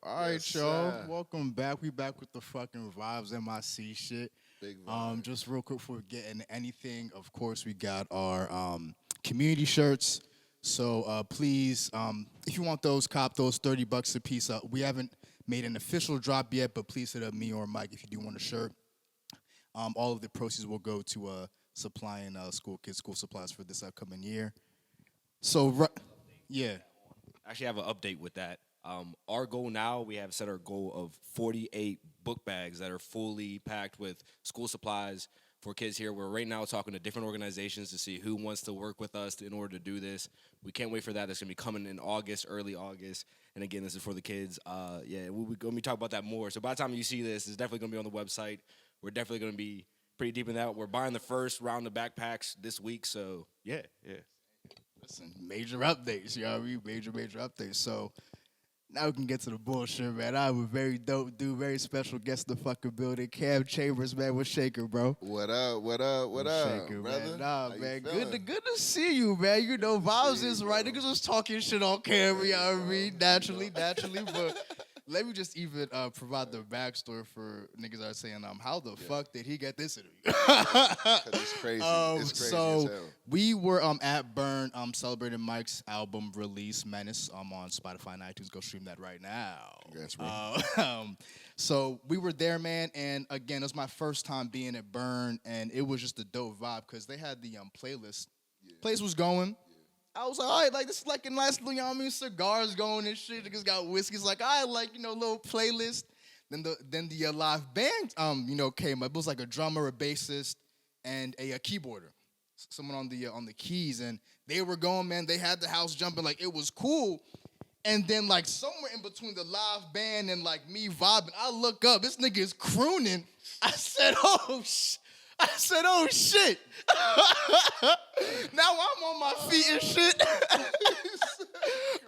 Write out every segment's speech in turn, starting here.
All Yes, right, y'all. sir. Welcome back. We back with the fucking Vibes MIC shit. Big vibe. Just real quick before we get into anything, of course, we got our community shirts. So please, if you want those, cop those $30 a piece. We haven't made an official drop yet, but please hit up me or Mike if you do want a shirt. All of the proceeds will go to supplying school kids school supplies for this upcoming year. So, yeah. Actually have an update with that. Our goal now, we have set our goal of 48 book bags that are fully packed with school supplies for kids here. We're right now talking to different organizations to see who wants to work with us in order to do this. We can't wait for that. That's going to be coming in August, early August. And again, this is for the kids. We're going to be talking about that more. So by the time you see this, it's definitely going to be on the website. We're definitely going to be pretty deep in that. We're buying the first round of backpacks this week. So, yeah. Listen, major updates, you know what I mean? Major updates. So now we can get to the bullshit, man. I have a very dope dude, very special guest in the fucking building. Cam Chambers, man. What's shaking, bro? What up? What up? What up, Shaking, brother? man. Nah, How you man. feeling? Good to see you, man. You know, vibes see is you, right. bro. Niggas was talking shit on camera, you know what I mean? Naturally. But let me just even provide the backstory for niggas that are saying, how the fuck did he get this interview? 'Cause it's crazy. It's crazy So as hell. we were at Burn celebrating Mike's album release, Menace, on Spotify and iTunes. Go stream that right now. Congrats, bro. So we were there, man, and again, it was my first time being at Burn, and it was just a dope vibe because they had the playlist. Place was going. I was like, all right, like this is like a nice little, you know what I mean, cigars going and shit. Niggas got whiskeys, like, all right, like, little playlist. Then the live band, came up. It was like a drummer, a bassist, and a keyboarder, someone on the keys, and they were going, man. They had the house jumping, like it was cool. And then like somewhere in between the live band and like me vibing, I look up, this nigga is crooning. I said, oh shit. Now I'm on my feet and shit.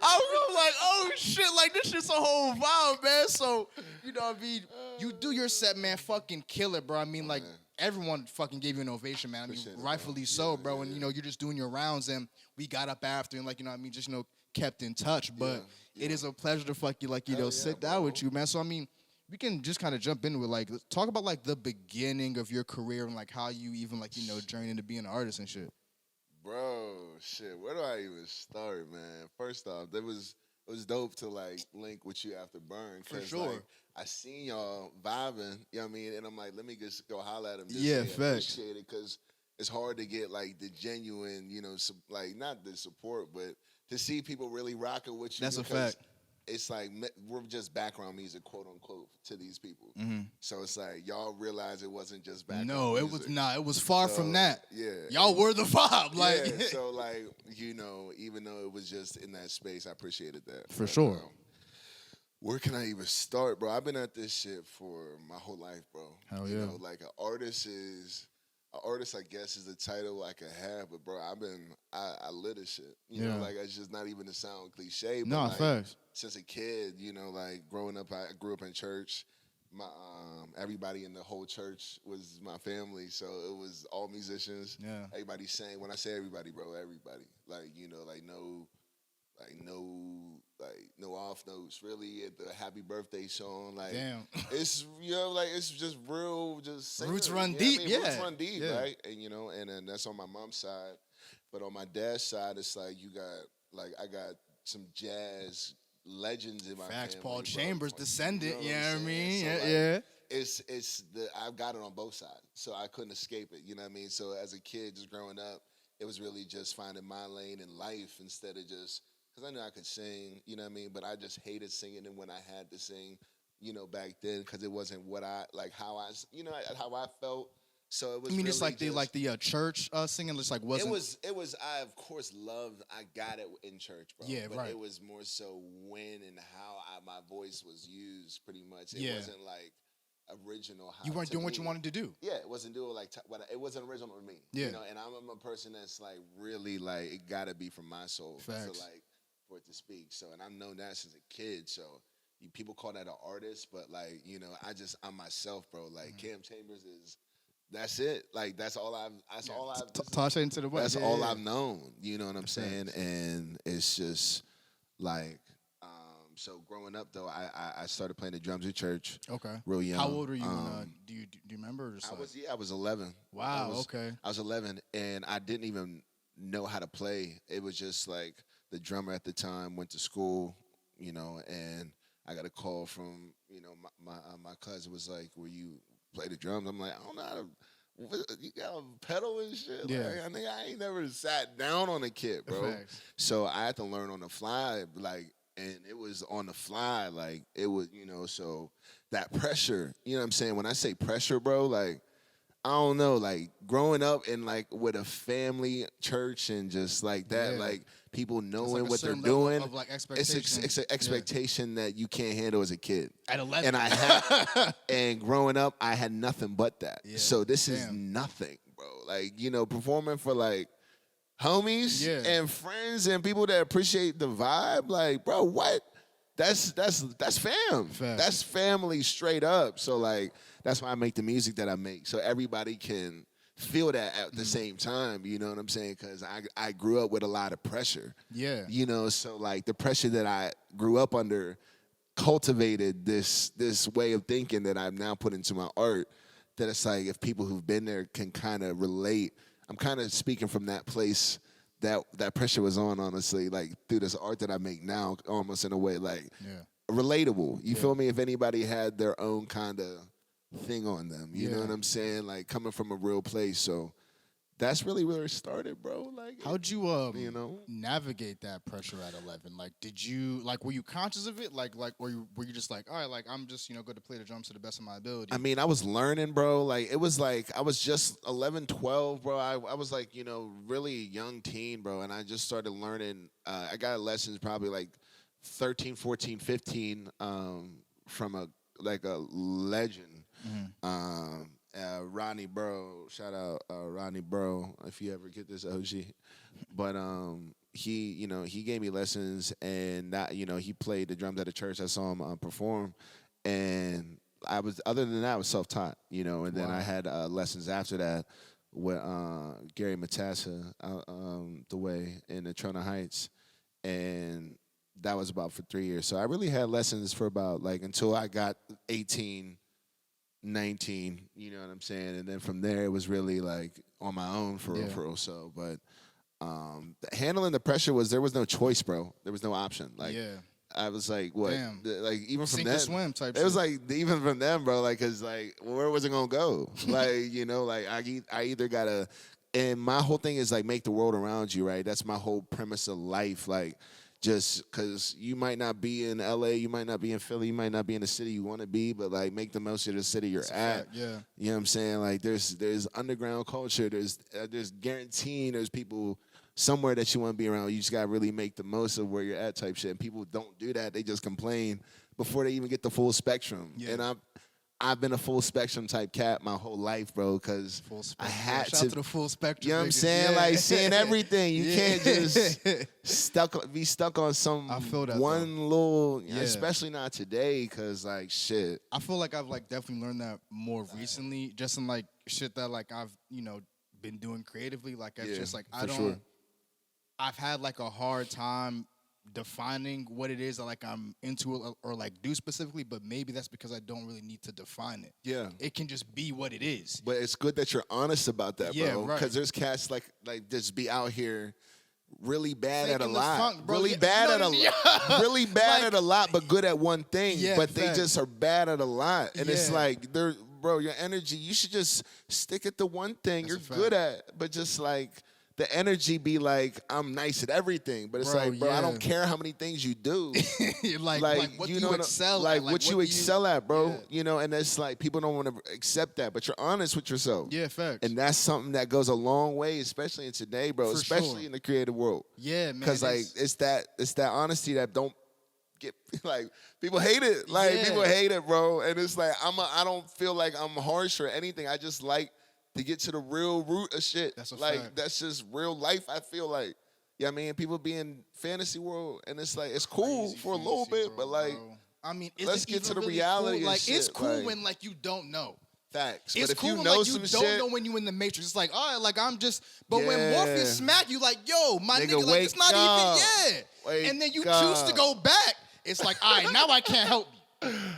I was like, oh shit, like this shit's a whole vibe, man. So, you know what I mean? You do your set, man, fucking kill it, bro. I mean, like, everyone fucking gave you an ovation, man. I mean, Appreciate it, rightfully bro. so, Yeah, bro. yeah, And, yeah. you're just doing your rounds, and we got up after, and, like, you know what I mean, just, kept in touch. But it is a pleasure to Hell yeah, sit down bro. with you, man. So, I mean, we can just kind of jump into it. Like, let's talk about, like, the beginning of your career and, like, how you even, like, journeyed into being an artist and shit. Bro, shit. Where do I even start, man? First off, it was dope to like link with you after Burn. For 'Cause, sure. Like, I seen y'all vibing, you know what I mean? And I'm like, let me just go holler at him. Just Yeah, say I facts. appreciate it because it's hard to get like the genuine, like not the support, but to see people really rocking with you. That's a because fact. It's like we're just background music, quote unquote, to these people. So it's like y'all realize it wasn't just background No, it music. was not. It was far from So, that. yeah. Y'all were the vibe. Like, Yeah, so like, even though it was just in that space, I appreciated that. For But, sure. where can I even start, bro? I've been at this shit for my whole life, bro. Hell You yeah. know, like an artist, I guess, is the title I could have, but bro, I live this shit. You know, Yeah. like it's just not even to sound cliche, but no, like, facts. since a kid, like growing up, I grew up in church. My everybody in the whole church was my family, so it was all musicians. Yeah. Everybody sang. When I say everybody, bro, everybody. Like no off notes. Really, at the happy birthday song, like Damn. it's it's just real, just singers, Roots run you know what I deep, mean? yeah. Roots run deep, Yeah. right? And then that's on my mom's side, but on my dad's side, it's like I got some jazz legends in my Facts. family. Paul bro. Chambers, descendant. You know what I I'm mean? saying? So, Yeah, like, yeah. it's I've got it on both sides, so I couldn't escape it. You know what I mean? So as a kid, just growing up, it was really just finding my lane in life instead of just because I knew I could sing. You know what I mean? But I just hated singing, and when I had to sing, back then, because it wasn't what I like how I felt. So it was. You mean really just like the church singing, just like wasn't. It was. I of course loved. I got it in church, bro. Yeah, but right. It was more so when and how my voice was used. Pretty much, it Yeah. wasn't like original. You weren't to doing what you me. wanted to do. Yeah, it wasn't doing like it wasn't original to me. Yeah. And I'm a person that's like really like it gotta be from my soul Facts. to like for it to speak. So and I've known that since a kid. So people call that an artist, but like I'm myself, bro. Like Cam Chambers is. That's it. Like that's all I've. Toss it into the West. That's Yeah, all yeah. I've known. You know what I'm saying? And it's just like So growing up though, I started playing the drums at church. Okay. Real young. How old were you? Do you remember? Or just I was 11. Wow. Okay. I was 11, and I didn't even know how to play. It was just like the drummer at the time went to school, and I got a call from my cousin was like, "Will you play the drums?" I'm like, "I don't know how to." You got a pedal and shit. Yeah. Like, I think I ain't never sat down on a kit, bro. Facts. So I had to learn on the fly, and it was on the fly, it was, so that pressure, you know what I'm saying? When I say pressure, bro, I don't know, growing up in with a family church and just like that, Yeah. people It's knowing a what they're certain level doing. of It's expectation. an expectation that you can't handle as a kid. At 11. And and growing up, I had nothing but that. Yeah. So this is Damn. nothing, bro. Performing for homies Yeah. and friends and people that appreciate the vibe. Bro, what? That's fam. Facts. That's family straight up. So that's why I make the music that I make. So everybody can feel that at the same time. You know what I'm saying? Because I grew up with a lot of pressure. Yeah. So the pressure that I grew up under cultivated this way of thinking that I've now put into my art. That it's if people who've been there can kind of relate. I'm kind of speaking from that place that pressure was on, honestly, through this art that I make now, almost in a way Yeah. relatable. You feel me? If anybody had their own kind of thing on them, you know Yeah. what I'm saying? Coming from a real place. So that's really where it started, bro. How'd you know? navigate that pressure at 11? Did you were you conscious of it? Were you just all right, I'm just going to play the drums to the best of my ability? I mean, I was learning, bro. It was I was just 11, 12, bro. I was really young teen, bro. And I just started learning. I got lessons probably 13, 14, 15 from a legend. Ronnie Bro, shout out Ronnie Bro, if you ever get this OG. But he gave me lessons, and that he played the drums at a church. I saw him perform, and other than that I was self-taught, and then Wow. I had lessons after that with Gary Matassa the way in the Trona Heights, and that was about for 3 years. So I really had lessons for about until I got 18, 19, you know what I'm saying? And then from there, it was really on my own for real, Yeah. for real. So, but handling the pressure there was no choice, bro. There was no option. Yeah. I was what? Damn. Even from Sink or then, swim type it was shit. even from them, bro. Cause where was it gonna go? I either gotta, and my whole thing is make the world around you, right? That's my whole premise of life, just because you might not be in LA, you might not be in Philly, you might not be in the city you want to be, but make the most of the city you're It's a at. fact, yeah. You know what I'm saying? There's underground culture. There's guaranteeing there's people somewhere that you want to be around. You just gotta really make the most of where you're at, type shit. And people don't do that. They just complain before they even get the full spectrum. Yeah. And I've been a full spectrum type cat my whole life, bro, because Full I spectrum. had Shout out to the full spectrum. you know what I'm niggas. saying? Yeah. Seeing everything. You Yeah. can't just be stuck on some I feel that, one little, Yeah. especially not today, because shit. I feel like I've definitely learned that more recently, just in shit that I've been doing creatively. It's Yeah, just I for don't. sure. I've had a hard time defining what it is that I'm into or do specifically, but maybe that's because I don't really need to define it. Yeah. It can just be what it is. But it's good that you're honest about that, Yeah, bro. right. Because there's cats just be out here really bad at a Faking the lot. funk, bro. Really Yeah, bad at a yeah. really bad at a lot, but good at one thing. Yeah, but they facts. just are bad at a lot. And it's Yeah. they're bro, your energy, you should just stick at the one thing That's you're a good at. But just the energy be I'm nice at everything. But it's Bro, bro, I don't yeah. care how many things you do. like what do you know excel like at? what you excel at, bro. Yeah. And it's people don't want to accept that, but you're honest with yourself. Yeah, facts. And that's something that goes a long way, especially in today, bro. For especially sure. in the creative world. Yeah, man. Because it's that honesty that don't get people hate it. Yeah. People hate it, bro. And it's I don't feel like I'm harsh or anything. I just to get to the real root of shit. That's a fact. That's just real life. I feel I mean, people be in fantasy world, and it's it's cool Crazy for a little fantasy bit, but world, bro. I mean, is let's it get to even the really reality cool? of It's shit, cool when you don't know. facts. It's but if cool you when know you some don't shit, know when you in the matrix. It's all right, I'm just. But when Yeah. Morpheus smack you, yo, my Nigga, nigga, it's not wake up. even Wake and then you choose to up. go back it's like, all right, now I can't help you.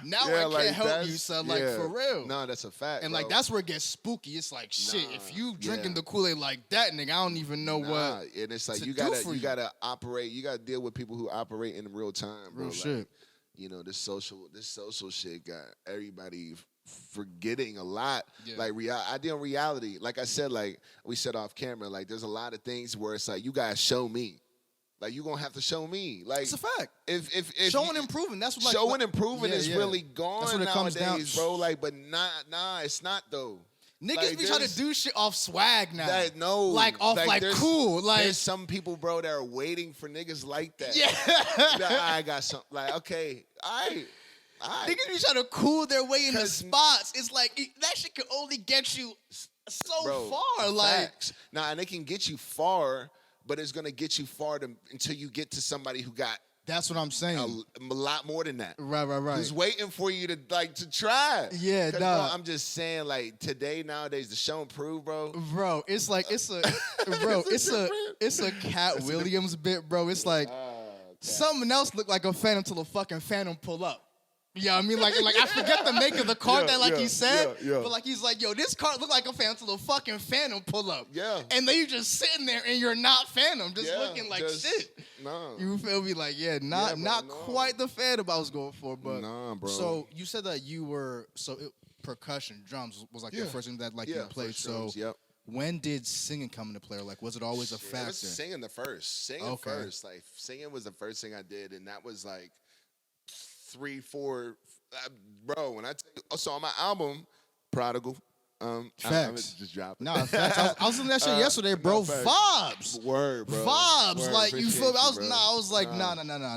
Now Yeah, I like, can't help you, that's- son. Like, yeah. for real. No, that's a fact. And bro. like that's where it gets spooky. It's like shit. Nah, If you drinking yeah. the Kool-Aid like that, nigga, I don't even know Nah, what. and it's like to you do gotta for you you. gotta operate. You gotta deal with people who operate in real time, bro. Real Like, shit. you know, this social shit got everybody forgetting a lot. Yeah. Like ideal reality. Like I said, like we said off camera, like there's a lot of things where it's like you gotta show me. Like you gonna have to show me. Like It's a fact. if Showing you- and improving. That's what like showing and proving yeah, is yeah. really gone That's what it comes nowadays, down. bro. Like, but nah, it's not though. Niggas Like, be trying there's- to do shit off swag now. That no, like off like there's- cool. Like There's some people, bro, that are waiting for niggas like that. yeah. That I got some. Like, okay, all right. Niggas be trying to cool their way in the 'Cause- spots. It's like that shit can only get you so Bro, far. Like facts. Nah, and it can get you far, but it's gonna get you far until you get to somebody who got that's what I'm saying. a lot more than that. Right. Who's waiting for you to try? Yeah, 'Cause, nah. bro, I'm just saying, like today nowadays, the show and prove, bro. Bro, it's like it's a it's a Cat Williams bit, bro. It's like something else looked like a Phantom till the fucking Phantom pull up. Yeah, I mean, like I forget the make of the card Yeah, that like yeah, he said, yeah, yeah. but like he's like, yo, this card look like a Phantom till the fucking Phantom pull up. Yeah. and then you just sitting there and you're not Phantom, just Yeah, looking like just- shit. Nah. You feel me? Like, yeah, not bro, not no. quite the Phantom I was going for, but Nah, bro. So you said that you were percussion drums was like your Yeah. first thing that like Yeah, you played. first So drums, yep. when did singing come into play? Or, like, was it always a It factor? was singing the first. Singing Okay. first. Like singing was the first thing I did, and that was like 3, 4. Bro, when so on my album, Prodigal. I'm Facts. just dropping. Nah, facts. I was listening to that shit yesterday, bro. no, facts. Vibes. Word, bro. Vibes, Word, like you feel me? I was appreciate you, bro. I was like,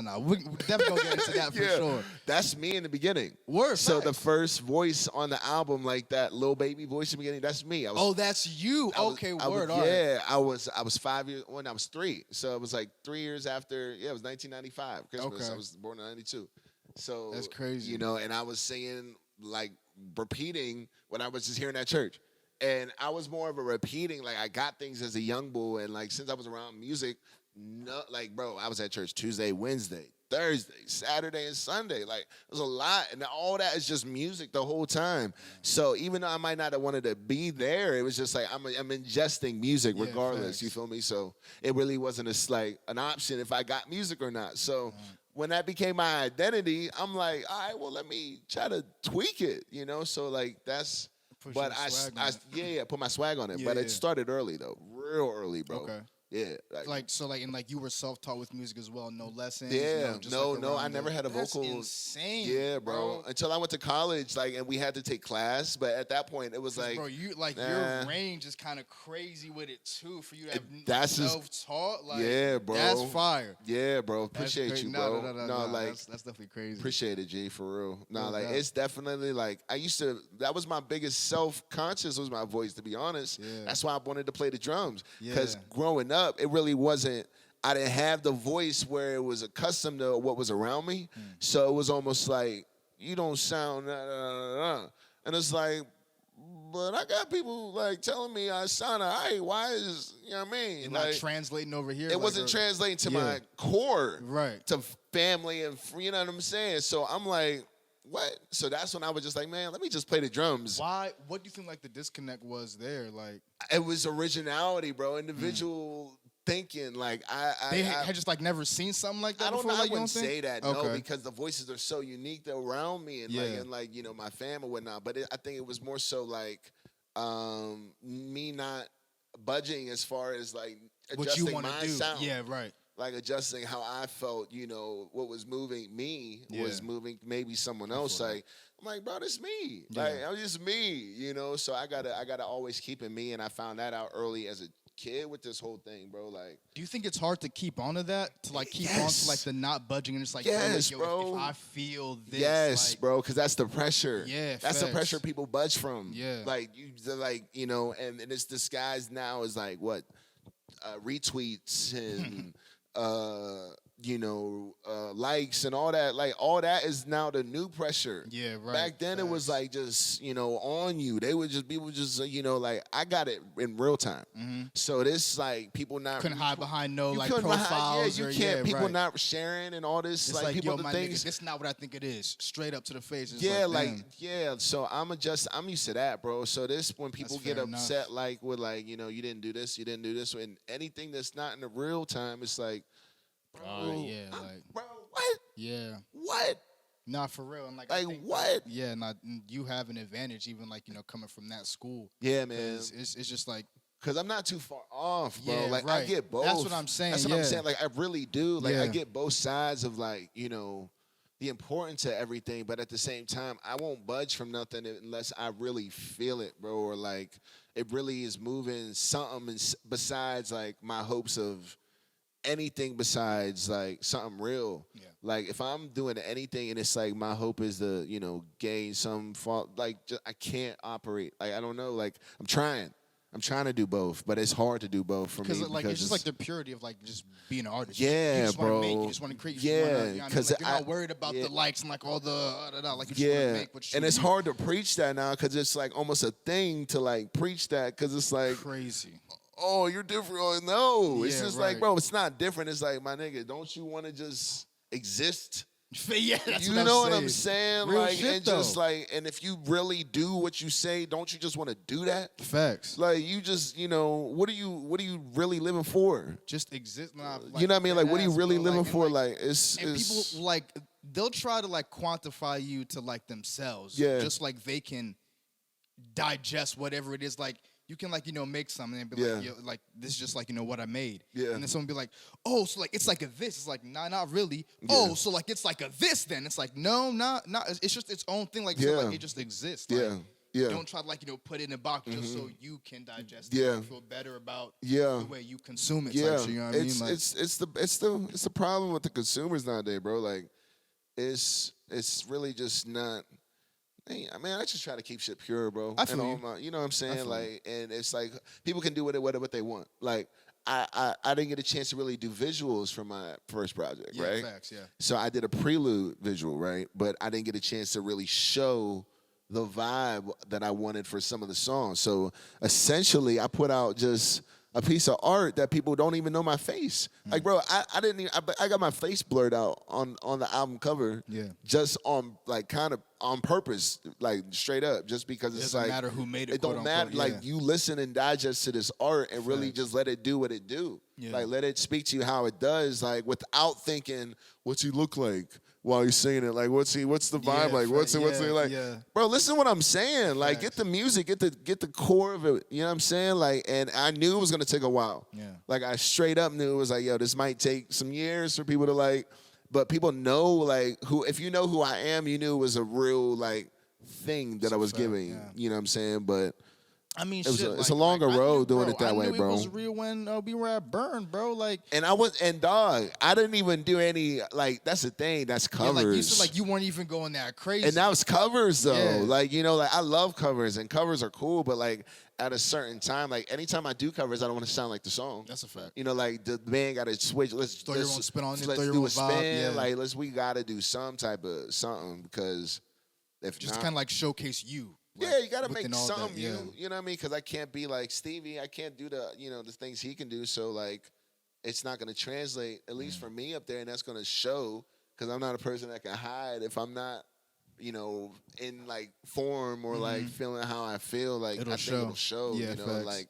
nah. We definitely gonna get into that for Yeah, sure. that's me in the beginning. Word, So the facts. first voice on the album, like that little baby voice in the beginning, that's me. I was, Oh, that's you. I was- Okay, I was- word. All right. Yeah, I was 5 years when I was 3. So it was like 3 years after. Yeah, it was 1995 Christmas. Okay. I was born in 92. So That's crazy. You know, and I was singing like repeating what I was just hearing at church. And I was more of a repeating, like I got things as a young boy, and like since I was around music, like bro, I was at church Tuesday, Wednesday, Thursday, Saturday, and Sunday. Like it was a lot, and all that is just music the whole time. So even though I might not have wanted to be there, it was just like I'm ingesting music Yeah, regardless. facts. You feel me? So it really wasn't like an option if I got music or not. So. When that became my identity, I'm like, all right, well, let me try to tweak it, you know? So, like, that's, Put but your swag on it. yeah, put my swag on it. Yeah, but yeah. it started early, though, real early, bro. Okay. Yeah. Like you were self-taught with music as well, no lessons. Yeah, just no, like no, I around never the- had a That's vocal- insane. Yeah, bro. Until I went to college, like, and we had to take class. But at that point, it was like, Bro, you like nah. your range is kind of crazy with it too. For you to have that's just- self-taught, like Yeah, bro. that's fire. yeah, bro, That's appreciate crazy. you, No, bro. no, like, that's definitely crazy. appreciate it, G, for real. No, No like, doubt. it's definitely like, that was my biggest self-conscious was my voice, to be honest. Yeah. That's why I wanted to play the drums. Because Yeah. growing up, it really wasn't, I didn't have the voice where it was accustomed to what was around me. So it was almost like, you don't sound, and it's like, but I got people like telling me I sound all right. Why is, you know what I mean? And like, not translating over here. it wasn't translating to yeah. my core, Right. to family and you know what I'm saying. So I'm like, what? So that's when I was just like, man, let me just play the drums. Why? What do you think like the disconnect was there? Like It was originality, bro. Individual thinking. Like they I had just like never seen something like that I don't before. know. Like, I you wouldn't don't think? say that, Okay. no, because the voices are so unique around me and Yeah. like you know my family and whatnot. But I think it was more so like me not budging as far as like what adjusting you want my to do? sound. Yeah, right. Like adjusting how I felt, you know, what was moving me was Yeah. moving maybe someone else. feel that. Like I'm like, bro, this me. Yeah. Like I'm just me, you know. So I gotta always keep it me, and I found that out early as a kid with this whole thing, bro. Like Do you think it's hard to keep on to that? To like keep on Yes. to like the not budging and just like, Yes, yo, bro. if I feel this, yes, like, bro, because that's the pressure. Yeah, that's the facts. pressure people budge from. Yeah. like you know, and it's disguised now as like what retweets and likes and all that. Like all that is now the new pressure. Yeah, right. Back then it was Facts. like just on you. They would just people just like I got it in real time. So this like people not Couldn't hide behind no you like couldn't profiles. you or, can't people right. not sharing and all this It's like like, people yo, the my things. nigga, this not what I think it is. Straight up to the face. It's Yeah, damn. so I'm used to that, bro. So this when people get fair enough. upset, like with like you didn't do this, you didn't do this, and anything that's not in the real time, it's like, bro, yeah, bro, what, Yeah. what, Nah, for real. And like, I like think what? yeah, not you have an advantage, even like coming from that school. Yeah, man. 'Cause it's just like Cause I'm not too far off, bro. Yeah, Like I right. get both. That's what I'm saying, That's what I'm yeah. saying. Like I really do. Like I Yeah. get both sides of like the importance of everything, but at the same time, I won't budge from nothing unless I really feel it, bro, or like it really is moving something besides like my hopes of anything besides like something real. Yeah. Like if I'm doing anything and it's like my hope is to gain some fault, like I can't operate. Like I don't know. Like I'm trying to do both, but it's hard to do both for me because like it's just like the purity of like just being an artist. Yeah, you just bro. Want to make, you just want to create. Yeah, you just wanna, you know what I mean? 'cause Like, you're I- not worried about yeah. the likes and like all the like you just want yeah, to make what you and it's do. hard to preach that now because it's like almost a thing to like preach that because it's like, Crazy. oh, you're different. Oh, no, it's Yeah, just right. like, bro, it's not different. It's like, my nigga, don't you want to just exist? Yeah, that's You what know I'm what I'm saying. saying? Real Like, shit, and just though. like, and if you really do what you say, don't you just want to do that? Facts. Like, you just, what are you really living for? Just exist. Nah, You know what I mean? Like, what are you deadass, really bro, living and, for? like, Like, it's and people like they'll try to like quantify you to like themselves. Yeah. Just like they can digest whatever it is. Like you can like make something and be Yeah. like, yo, like this is just like what I made. Yeah. And then someone be like, oh, so like it's like a this. It's like nah, not really. Oh, so like it's like a this. Then it's like no, not. It's just its own thing. Like so, Yeah. like it just exists. Like, Yeah. Yeah. Don't try to like put it in a box just so you can digest it. Yeah. And feel better about Yeah. the way you consume it. Yeah, Type shit, you know what I mean? it's Like, it's the problem with the consumers nowadays, bro. Like, it's really just not. Hey, I mean, I just try to keep shit pure, bro. I feel and all you. my, you know what I'm saying? feel Like, and it's like people can do with it what they want. Like, I didn't get a chance to really do visuals for my first project, yeah, right? facts, yeah. So I did a prelude visual, right? But I didn't get a chance to really show the vibe that I wanted for some of the songs. So essentially, I put out just a piece of art that people don't even know my face. Like, bro, I didn't even, I got my face blurred out on the album cover. Yeah. Just on, like, kind of on purpose, like, straight up, just because It it's doesn't like, matter who made it. it don't quote, matter. unquote, Like, you listen and digest to this art and really Facts. just let it do what it do. Yeah. Like, let it speak to you how it does, like, without thinking, what's he look like while he's saying it? Like, what's the vibe like? What's it like? Yeah. Bro, listen to what I'm saying. Like, get Facts. the music, get the core of it. You know what I'm saying? Like, and I knew it was gonna take a while. Yeah. Like, I straight up knew it was like, yo, this might take some years for people to like. But people know, like, if you know who I am, you knew it was a real like thing that I was fact, giving. yeah. You know what I'm saying? But I mean, It was shit, it's a like, longer I knew, road doing bro, it that I way, knew bro. It was real when we were at Burn, bro. Like, and dog, I didn't even do any like. That's the thing. That's yeah, covers. like you said, like you weren't even going that crazy. And that was covers though. Yeah. Like, like I love covers and covers are cool, but like at a certain time, like anytime I do covers, I don't want to sound like the song. That's a fact. Like the band gotta switch. Let's Throw your own spin on it, Let's throw your do own a vibe, spin. yeah. Like we gotta do some type of something because if just not, kind of like showcase you. Like, yeah, you gotta within make all that, something. yeah. You know what I mean? Because I can't be like Stevie. I can't do the things he can do. So like, it's not gonna translate at least for me up there, and that's gonna show because I'm not a person that can hide if I'm not. In like form or like feeling how I feel, like It'll I think it'll show. Yeah, facts. Like,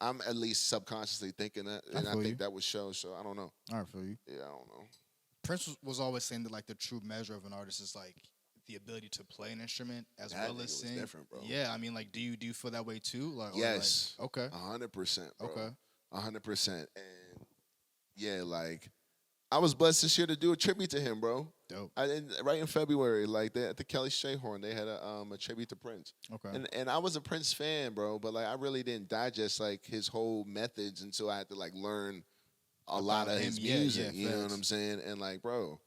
I'm at least subconsciously thinking that, and I feel think you. that would show. So I don't know. All right, feel you. Yeah, I don't know. Prince was always saying that like the true measure of an artist is like the ability to play an instrument as That well nigga as was sing. different, bro. Yeah, I mean, like, do you feel that way too? Like, or, Yes. Like, okay. 100%. Bro. Okay. 100%. And yeah, like I was blessed this year to do a tribute to him, bro. Dope. Right in February, like at the Kelly Strayhorn, they had a tribute to Prince. Okay. And I was a Prince fan, bro, but like I really didn't digest like his whole methods until I had to like learn a lot of him, his yeah, music. yeah, You know what facts. I'm saying? And like, bro,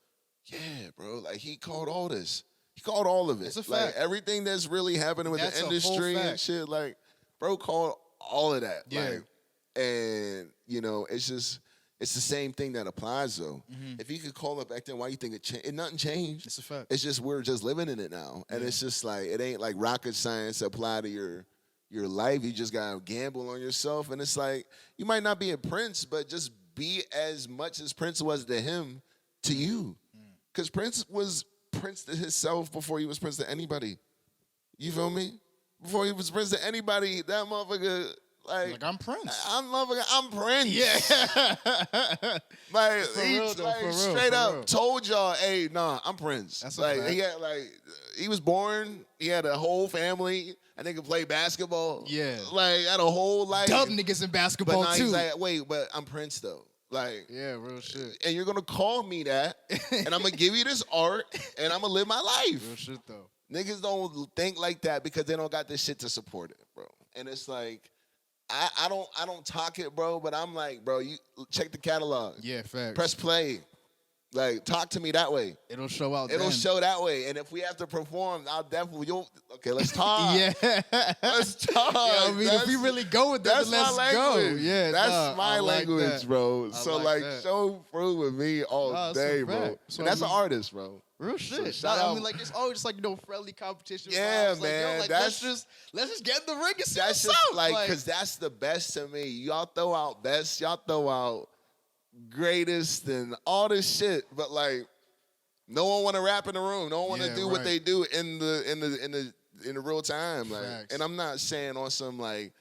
yeah, bro, like he called all this. He called all of it. It's a Like fact. everything that's really happening with That's the a whole industry and fact. shit. Like, bro, called all of that. Yeah. Like, and it's just It's the same thing that applies though. If you could call up back then, why you think it changed? Nothing changed. It's a fact. It's just we're just living in it now, and it's just like it ain't like rocket science apply to your life. You just gotta gamble on yourself, and it's like you might not be a Prince, but just be as much as Prince was to him, to you, because Prince was Prince to himself before he was Prince to anybody. You feel me? Before he was Prince to anybody, that motherfucker. Like I'm Prince. I'm Prince. Yeah. Like For he real, though, like, for real, straight for up real. told y'all, hey, nah, I'm Prince. That's a like fact. he had he was born, he had a whole family, and they could play basketball. Yeah. Like had a whole life. Dub niggas in but basketball now too. he's like, wait, but I'm Prince though. Like Yeah, real shit. and you're gonna call me that, and I'm gonna give you this art, and I'm gonna live my life. Real shit though. Niggas don't think like that because they don't got this shit to support it, bro. And it's like, I don't talk it, bro. But I'm like, bro, you check the catalog, Yeah, facts. press play, like talk to me that way. It'll show out. It'll then. show that way. And if we have to perform, I'll definitely. Okay, let's talk. Yeah. Let's talk. I mean, if we really go with that, That's then let's my go. language. Yeah, that's nah, my I like language, that. bro. I So like like, that. show through with me all Nah, that's a day, bro. fact. So, And that's I an mean- artist, bro. Real shit. shout Nah, I out- mean, like it's always just like friendly competition. Yeah, vibes. Like, yo, man, like, that's- let's just get in the ring and see That's what's just up. like, cause that's the best to me. Y'all throw out best, y'all throw out greatest and all this shit, but like, no one want to rap in the room. No one want to Yeah, do what right. they do in the real time. Like, Facts. and I'm not saying on some like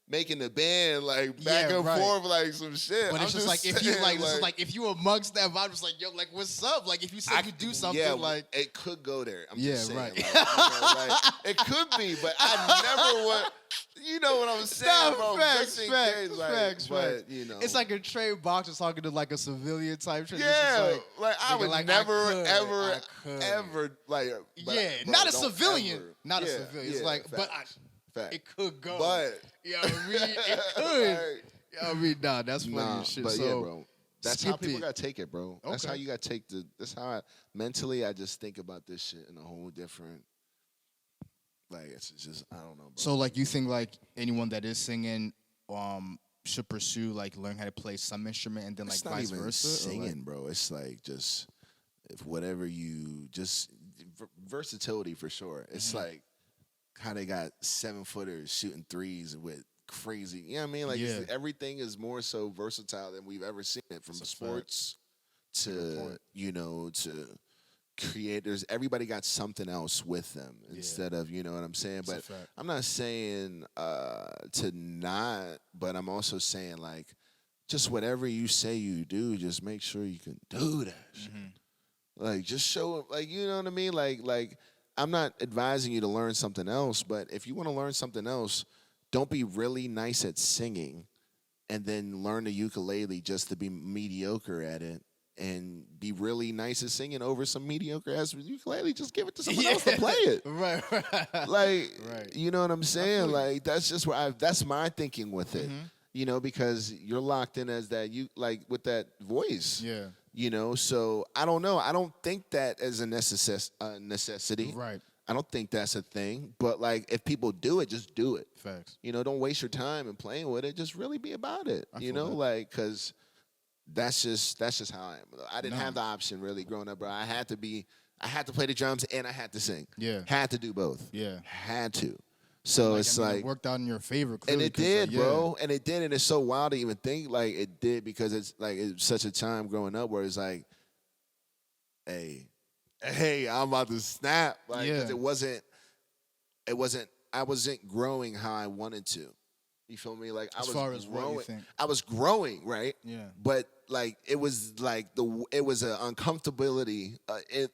making the band like back Yeah, and right. forth like some shit. But I'm it's just like if you saying, like, this is like if you amongst that vibe, it's like yo, like what's up? Like if you say you do something, yeah, like it could go there. I'm Yeah, just saying, right. like, like, it could be, but I never would. You know what I'm saying, Nah, bro? facts, Just in facts, case, like, facts, but facts. you know, it's like a trade boxer talking to like a civilian type shit. It's yeah, just like I nigga, would like, never, I could. ever, like, but, yeah, bro, not a don't civilian, ever. not a Yeah, civilian. It's yeah, like, but facts, facts. it could go. But you know what I mean? It could. like, Yeah, I mean, nah, that's funny nah, as shit. but so, yeah, bro. That's how skip people it. gotta take it, bro. That's how Okay. you gotta take the. That's how mentally I just think about this shit in a whole different. Like it's just I don't know, bro. So, like, you think like anyone that is singing, should pursue like learn how to play some instrument and then like It's not vice even versa? or, like- singing, bro. It's like just if whatever you just versatility for sure. It's Mm-hmm. like how they got 7-footers shooting threes with crazy. You know what I mean? Like Yeah. everything is more so versatile than we've ever seen it from That's a fact. sports Good to point. to creators. Everybody got something else with them instead of you know what I'm saying. It's a But fact. I'm not saying to not, but I'm also saying like just whatever you say you do, just make sure you can do that. Shit. Like just show it, like you know what I mean. Like I'm not advising you to learn something else, but if you want to learn something else, don't be really nice at singing, and then learn the ukulele just to be mediocre at it. And be really nice at singing over some mediocre ass ukulele. Just give it to someone else to play it. Right, right. Like, Right. you know what I'm saying? feel you. Like, that's just where that's my thinking with it. Mhm. You know, because you're locked in as that you like with that voice. Yeah. You know, so I don't know. I don't think that is a necessity. Right. I don't think that's a thing. But like, if people do it, just do it. Facts. You know, don't waste your time in playing with it. Just really be about it. I You feel know, that. like because that's just how I am. I didn't No. have the option really growing up, bro. I had to play the drums and I had to sing. Yeah. Had to do both. Yeah. Had to. So it's I mean, like it worked out in your favor. and Clearly, it 'cause, did, like, bro. And it did, and it's so wild to even think like it did because it's like it's such a time growing up where it's like, hey, I'm about to snap. Like 'cause Yeah. it wasn't. I wasn't growing how I wanted to. You feel me? Like I As was far as what you growing. think. I was growing, right? Yeah. But like it was like it was an uncomfortability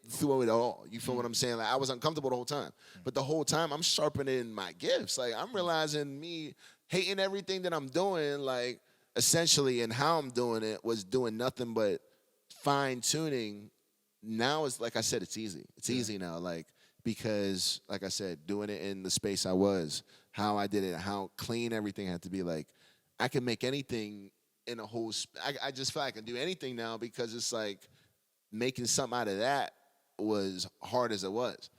through it all. You feel what I'm saying? Like I was uncomfortable the whole time, but the whole time I'm sharpening my gifts. Like I'm realizing me hating everything that I'm doing, like essentially, and how I'm doing it was doing nothing but fine tuning. Now it's like I said, it's easy. It's easy now, like because like I said, doing it in the space I was, how I did it, how clean everything had to be. Like I can make anything in a whole. I just feel like I can do anything now because it's like making something out of that was hard as it was,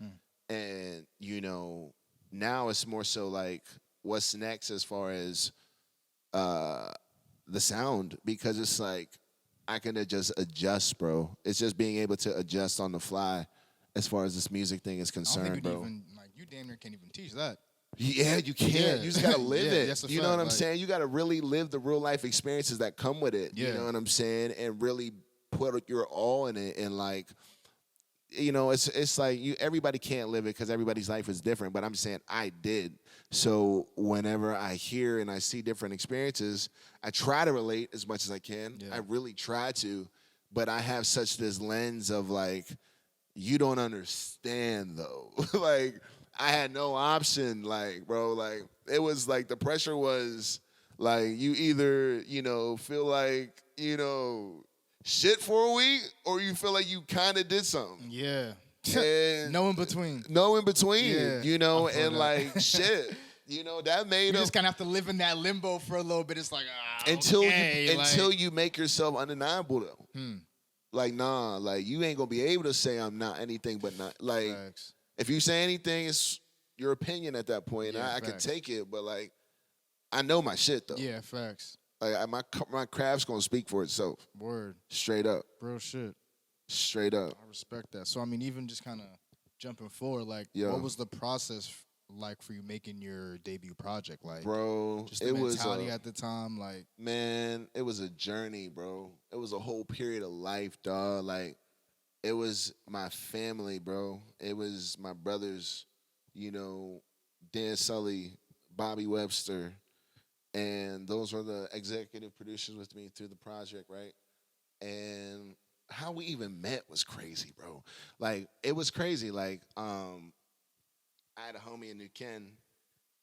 and you know now it's more so like what's next as far as the sound because it's like I can just adjust, bro. It's just being able to adjust on the fly as far as this music thing is I don't concerned, think bro. you damn near can't even teach that. Yeah, you can't. Yeah. You just gotta live Yeah, it. that's a You know fact, what I'm like- saying? You gotta really live the real life experiences that come with it. You Yeah. know what I'm saying? And really put your all in it. And like, you know, it's like everybody can't live it because everybody's life is different. But I'm saying I did. So whenever I hear and I see different experiences, I try to relate as much as I can. Yeah. I really try to. But I have such this lens of like, you don't understand though. Like, I had no option, like, bro, like, it was like the pressure was like, you either, you know, feel like, you know, shit for a week or you feel like you kind of did something. Yeah. And No in between. no in between, Yeah, you know, I feel and that. like, shit, you know, that made You him. just kind of have to live in that limbo for a little bit. It's like, Until okay, you like- until you make yourself undeniable though. Like, nah, like, you ain't gonna be able to say I'm not anything but not. Like, Facts. if you say anything, it's your opinion at that point. Yeah, I could facts. take it, but like, I know my shit though. Yeah, facts. Like my craft's gonna speak for itself. Word. Straight up. Real shit. Straight up. I respect that. So, I mean, even just kind of jumping forward, like, Yeah. what was the process like for you making your debut project? Like, Bro, just the it was mentality at the time, like, man, it was a journey, bro. It was a whole period of life, dog. Like, it was my family, bro. It was my brothers, you know, Dan Sully, Bobby Webster, and those were the executive producers with me through the project, right? And how we even met was crazy, bro. Like, it was crazy. Like, I had a homie in New Ken,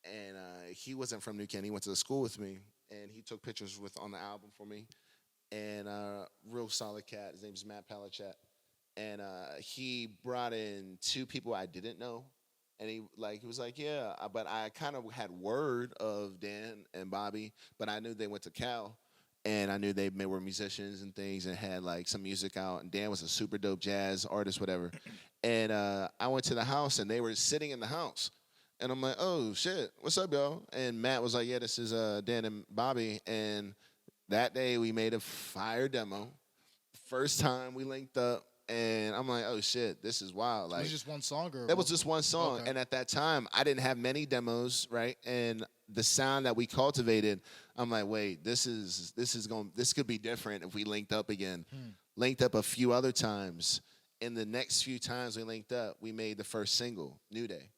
and he wasn't from New Ken. He went to the school with me, and he took pictures on the album for me. And real solid cat. His name is Matt Palachat. And he brought in two people I didn't know. And he was like, yeah, but I kind of had word of Dan and Bobby, but I knew they went to Cal. And I knew they were musicians and things and had like some music out. And Dan was a super dope jazz artist, whatever. And I went to the house and they were sitting in the house. And I'm like, oh, shit, what's up, y'all? And Matt was like, yeah, this is Dan and Bobby. And that day we made a fire demo. First time we linked up. And I'm like, oh, shit, this is wild. it Like, was just one song or that was just one song. Okay. And at that time, I didn't have many demos, right? And the sound that we cultivated, I'm like, wait, this could be different if we linked up again. Linked up a few other times. In the next few times we linked up, we made the first single, New Day.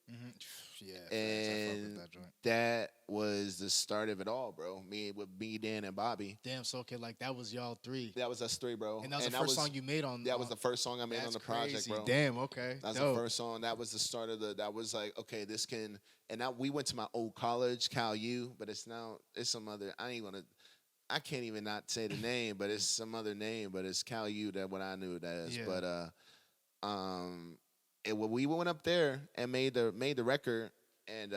Yeah, facts. I fuck with And that joint. that was the start of it all, bro. Me, Dan, and Bobby. Damn, so okay, like that was y'all three. That was us three, bro. And that was the first song you made on. That was the first song I made on That's the project, crazy. bro. Damn, okay. That was Dope. the first song. That was the start of that was like, okay, this can, and now we went to my old college, Cal U, but it's some other, I can't even not say the name, but it's some other name, but it's Cal U, that what I knew it as. Yeah. But, we went up there and made the record. And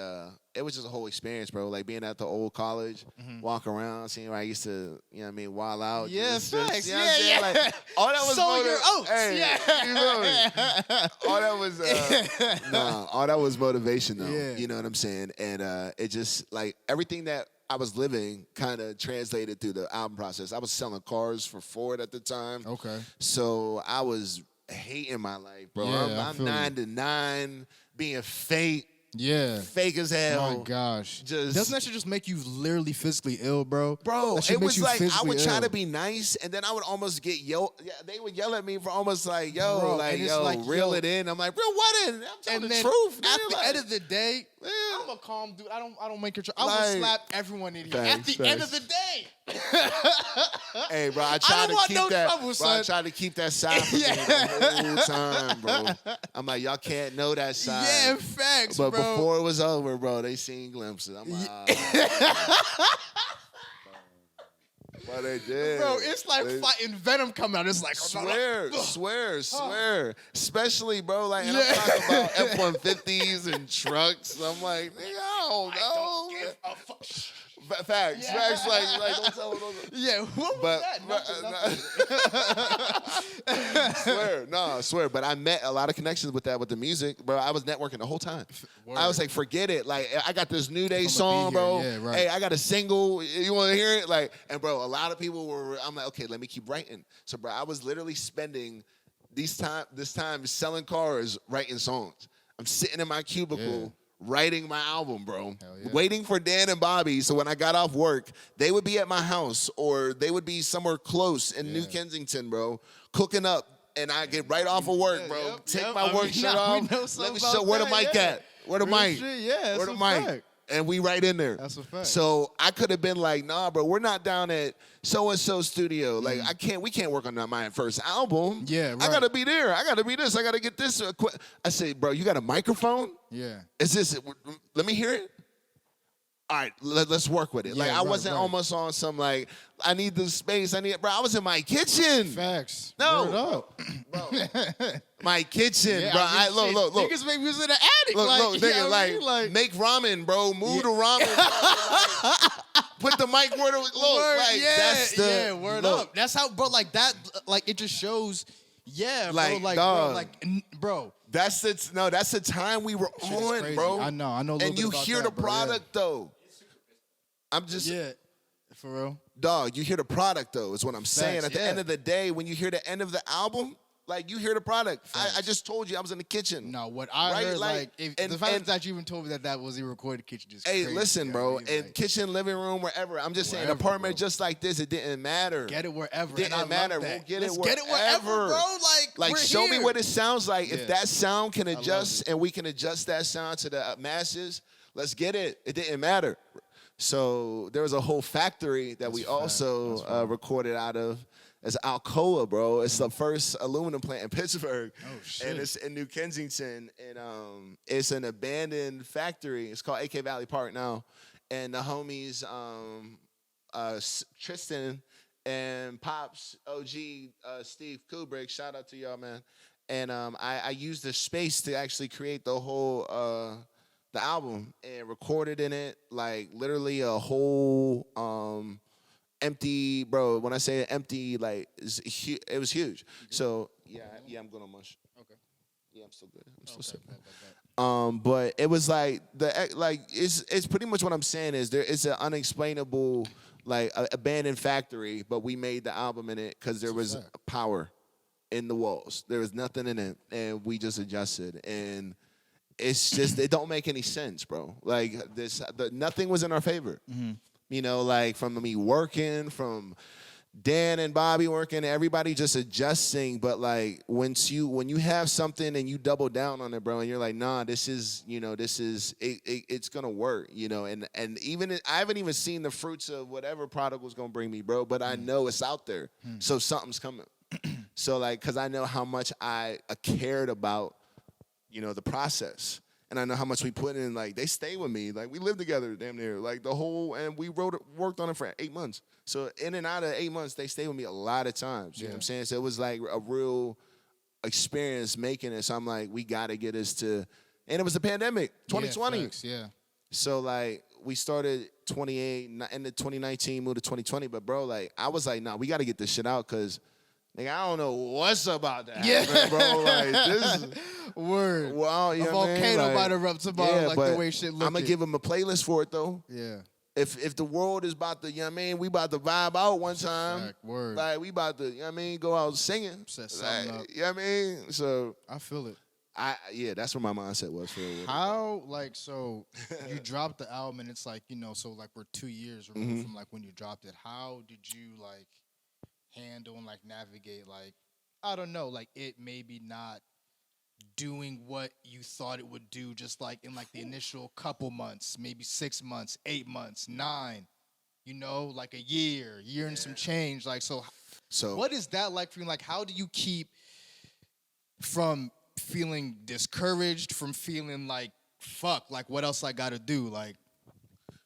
it was just a whole experience, bro. Like being at the old college, walk around, seeing where I used to, you know what I mean, wild out. Yeah, facts. you know what I'm saying? Yeah. Like, all that was Sow your oats. Hey, Yeah. you feel me? All that was all that was motivation though. Yeah. You know what I'm saying? And it just like everything that I was living kind of translated through the album process. I was selling cars for Ford at the time. Okay. So I was hating my life, bro. Yeah, I I'm feel you. 9 to 9, being fake Yeah. as hell. My gosh. Just- Doesn't that shit just make you literally physically ill, bro? Bro, That shit it makes was you like I physically would try ill. to be nice, and then I would almost get yelled. Yeah, they would yell at me for almost like, yo, Bro, like, and it's yo, like, reel yo. it in. I'm like, real what in? I'm telling And the then truth. at nigga, the like, end of the day, yeah. I'm a calm dude. I don't make it. I will Like- slap everyone in here. At Facts, the end facts. of the day. Hey, bro, I tried don't to want keep no that. trouble, Bro, I son. tried to keep that side from Yeah. me the whole time, bro. I'm like, y'all can't know that side. Yeah, facts, But bro. before it was over, bro, they seen glimpses. I'm like, but they did. Bro, it's like They- fighting Venom coming out. It's like Swear. Especially, bro, like, and Yeah. I'm talking about F-150s and trucks. I'm like, nigga, I don't know. give a fuck. Facts, Yeah. facts. Like don't tell. Yeah, what was But, that? Nothing. swear. But I met a lot of connections with that with the music, bro. I was networking the whole time. I was like, forget it. Like, I got this New Day song, bro. Yeah, right. Hey, I got a single. You want to hear it? Like, and bro, a lot of people were. I'm like, okay, let me keep writing. So, bro, I was literally spending this time selling cars, writing songs. I'm sitting in my cubicle. Writing my album, bro. Waiting for Dan and Bobby. So when I got off work, they would be at my house or they would be somewhere close in New Kensington, bro, cooking up. And I get right off of work, bro. Take my work shirt off. Let me show where the mic at. Where the mic? Yeah, where the mic? And we right in there. That's a fact. So I could have been like, nah, bro, we're not down at so-and-so studio. Like, we can't work on my first album. Yeah, right. I gotta be there. I gotta be this. I gotta get this. I say, bro, you got a microphone? Yeah. Is this, let me hear it? All right, let's work with it. Yeah, like, I wasn't almost on some, like, I need the space. Bro, I was in my kitchen. Facts. No. Word up. Bro, my kitchen, Yeah, bro. I mean, Look. Niggas maybe was in the attic. Look, like, nigga, you know what I mean? like, make ramen, bro. Move the ramen. Bro, like, put the mic where the look. Word, Like, that's the word look. up. That's how, bro. Like that. Like it just shows. Yeah, Like, bro. Like, dog. bro. Like, bro. That's the time we were Shit is on, crazy. bro. I know a little and bit you about hear that, the bro, product though. I'm just for real. dog. You hear the product though. Is what I'm saying. Facts, At the end of the day, when you hear the end of the album, like you hear the product. I just told you I was in the kitchen. No, what I Right? heard, Like, if and- the fact and- that you even told me that was a recorded kitchen, just Hey, crazy, listen, you know bro. what I mean? In Like, kitchen, living room, wherever. I'm just saying, Wherever, apartment bro. just like this, it didn't matter. get it wherever. Didn't and I love matter. that. We'll get Let's it get it wherever, wherever. bro. Like, we're show me here. what it sounds like. If Yeah. that sound can love adjust it. and we can adjust that sound to the masses, let's get it. It didn't matter. So there was a whole factory that we also recorded out of. It's Alcoa, bro. It's the first aluminum plant in Pittsburgh. Oh, shit. And it's in New Kensington. And it's an abandoned factory. It's called AK Valley Park now. And the homies, Tristan and Pops, OG, Steve Kubrick, shout out to y'all, man. And I used the space to actually create the whole the album and recorded in it, like literally a whole empty, bro. When I say empty, like it was huge. So yeah, I'm good on mush. Okay. Yeah, I'm still good. I'm still sick. Bet. But it was like it's pretty much what I'm saying is it's an unexplainable abandoned factory, but we made the album in it because there was power in the walls. There was nothing in it, and we just adjusted. And it's just it don't make any sense, bro. Like nothing was in our favor. Mm-hmm. You know, like from me working, from Dan and Bobby working, everybody just adjusting. But like when you have something and you double down on it, bro, and you're like, nah, this is it's gonna work, you know. And even I haven't even seen the fruits of whatever product was gonna bring me, bro. But I know it's out there, so something's coming. So like, cause I know how much I cared about, the process. And I know how much we put in. Like they stay with me. Like we lived together, damn near. Like and we worked on it for 8 months. So in and out of 8 months, they stayed with me a lot of times. You know what I'm saying? So it was like a real experience making it. So I'm like, we gotta get us to. And it was the pandemic, 2020. Yeah, facts, yeah. So like we started 28, end of 2019, moved to 2020. But bro, like I was like, nah, we gotta get this shit out because. Nigga, I don't know what's about that. Yeah. Bro. Like this. Word. Well, you a know what I mean? volcano Like, might erupt tomorrow, like but the way shit looking. I'm gonna give him a playlist for it though. Yeah. If the world is about to, you know what I mean, we about to vibe out one time. Fact, word. Like we about to, you know what I mean, go out singing. Set something up. You know what I mean? So I feel it. that's where my mindset was for it. How so you dropped the album and it's like, so like we're 2 years removed from like when you dropped it. How did you like handle and like navigate like I don't know, like it maybe not doing what you thought it would do just like in like the initial couple months, maybe 6 months, 8 months, 9, like a year and some change. Like so what is that like for you? Like how do you keep from feeling discouraged, from feeling like fuck, like what else I gotta do? Like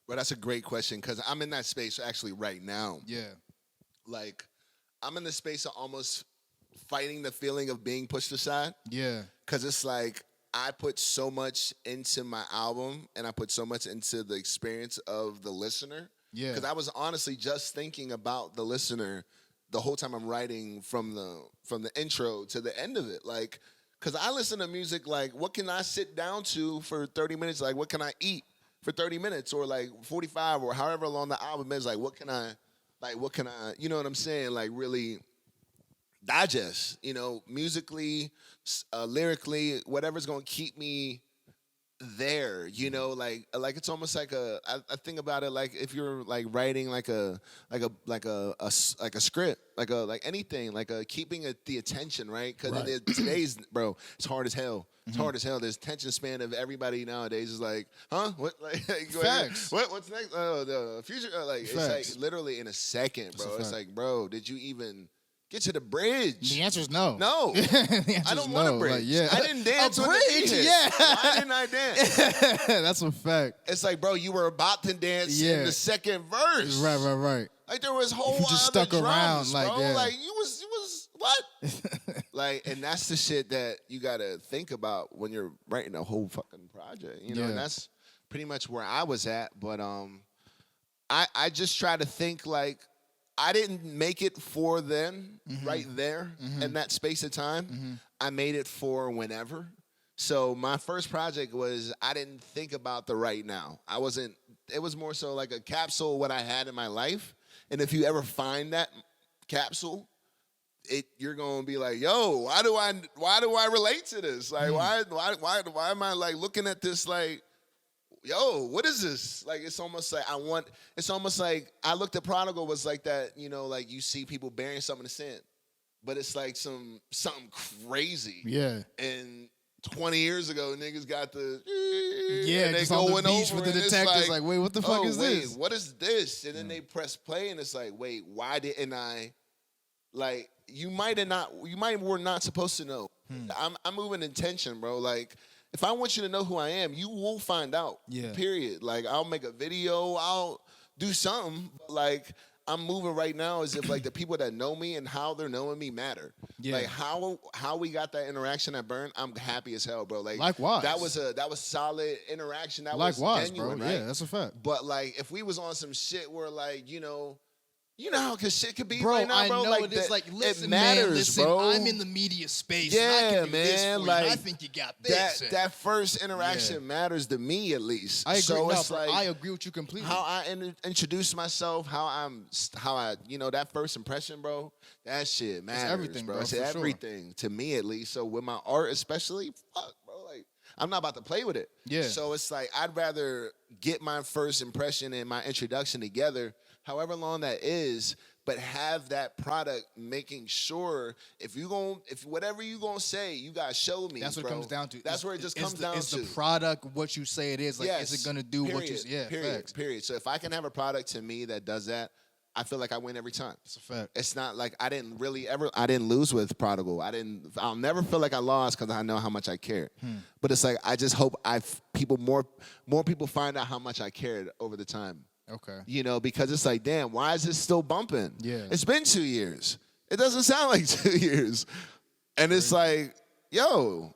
Well, that's a great question because I'm in that space actually right now. yeah. Like I'm in the space of almost fighting the feeling of being pushed aside. Yeah. Because it's like I put so much into my album and I put so much into the experience of the listener Yeah. Because I was honestly just thinking about the listener the whole time I'm writing from the intro to the end of it. Like, because I listen to music like, what can I sit down to for 30 minutes? Like, what can I eat for 30 minutes or like 45 or however long the album is? Like, what can I, you know what I'm saying? Like, really digest, you know, musically, lyrically, whatever's going to keep me there, you know, like it's almost like I think about it like if you're like writing like a script, like anything, like keeping the attention, right? Because today's, bro, it's hard as hell. It's hard as hell. There's attention span of everybody nowadays is like, huh? What? Like, Facts. What's next? Oh, the future. Like, Facts. it's like literally in a second, bro. That's a It's fact. like, bro, did you even get to the bridge? The answer is no. No. The I answer don't is want no. a bridge. Like, yeah. I didn't dance A on the bridge, beat hit. yeah. Why didn't I dance? That's a fact. It's like, bro, you were about to dance Yeah. in the second verse. Right. Like there was whole You just other stuck around, drums, like, bro. yeah. Like you was what? Like, and that's the shit that you gotta think about when you're writing a whole fucking project. You know, Yeah. and that's pretty much where I was at. But I just try to think like I didn't make it for then, right there, in that space of time. I made it for whenever. So my first project was I didn't think about the right now. I wasn't. It was more so like a capsule of what I had in my life. And if you ever find that capsule, you're gonna be like, yo, why do I relate to this? Like, why am I like looking at this like, yo, what is this? Like, it's almost like it's almost like I looked at Prodigal was like that, you know, like you see people burying something in the sand, but it's like something crazy. Yeah. And 20 years ago, niggas got the Yeah, and they just on the going beach over with the and it's detectives, like, wait, what the fuck is wait, this? what is this? And then they press play and it's like, wait, why didn't I? Like, you might were not supposed to know. I'm moving intention, bro. Like, if I want you to know who I am, you will find out. Yeah. Period. Like, I'll make a video, I'll do something. Like, I'm moving right now as if like the people that know me and how they're knowing me matter. Yeah. Like how we got that interaction at Burn, I'm happy as hell, bro. Like Likewise. that was solid interaction. That was Likewise, genuine, bro. right? Yeah, that's a fact. But like if we was on some shit where like, you know how cause shit could be Bro, right now, bro. I know like it is. Like, listen, it matters, man, listen, bro. I'm in the media space. Yeah, and I can do man. This for you, like and I think you got this. that first interaction matters to me at least. I agree. So No, it's bro, like I agree with you completely. how I introduce myself, how I that first impression, bro. That shit matters, everything, bro, It's for sure. everything to me at least. So with my art, especially, fuck, bro. Like I'm not about to play with it. Yeah. So it's like I'd rather get my first impression and my introduction together, however long that is. But have that product making sure if whatever you gonna say, you gotta show me. That's what bro. it comes down to. That's where it just comes down is to. the product what you say it is? Like, is it gonna do what you? Yeah, facts. Period. So if I can have a product to me that does that, I feel like I win every time. It's a fact. It's not like I didn't lose with Prodigal. I'll never feel like I lost because I know how much I cared. But it's like I just hope more people find out how much I cared over the time. Okay. You know, because it's like, damn, why is this still bumping? Yeah. It's been 2 years. It doesn't sound like 2 years. And it's like, yo,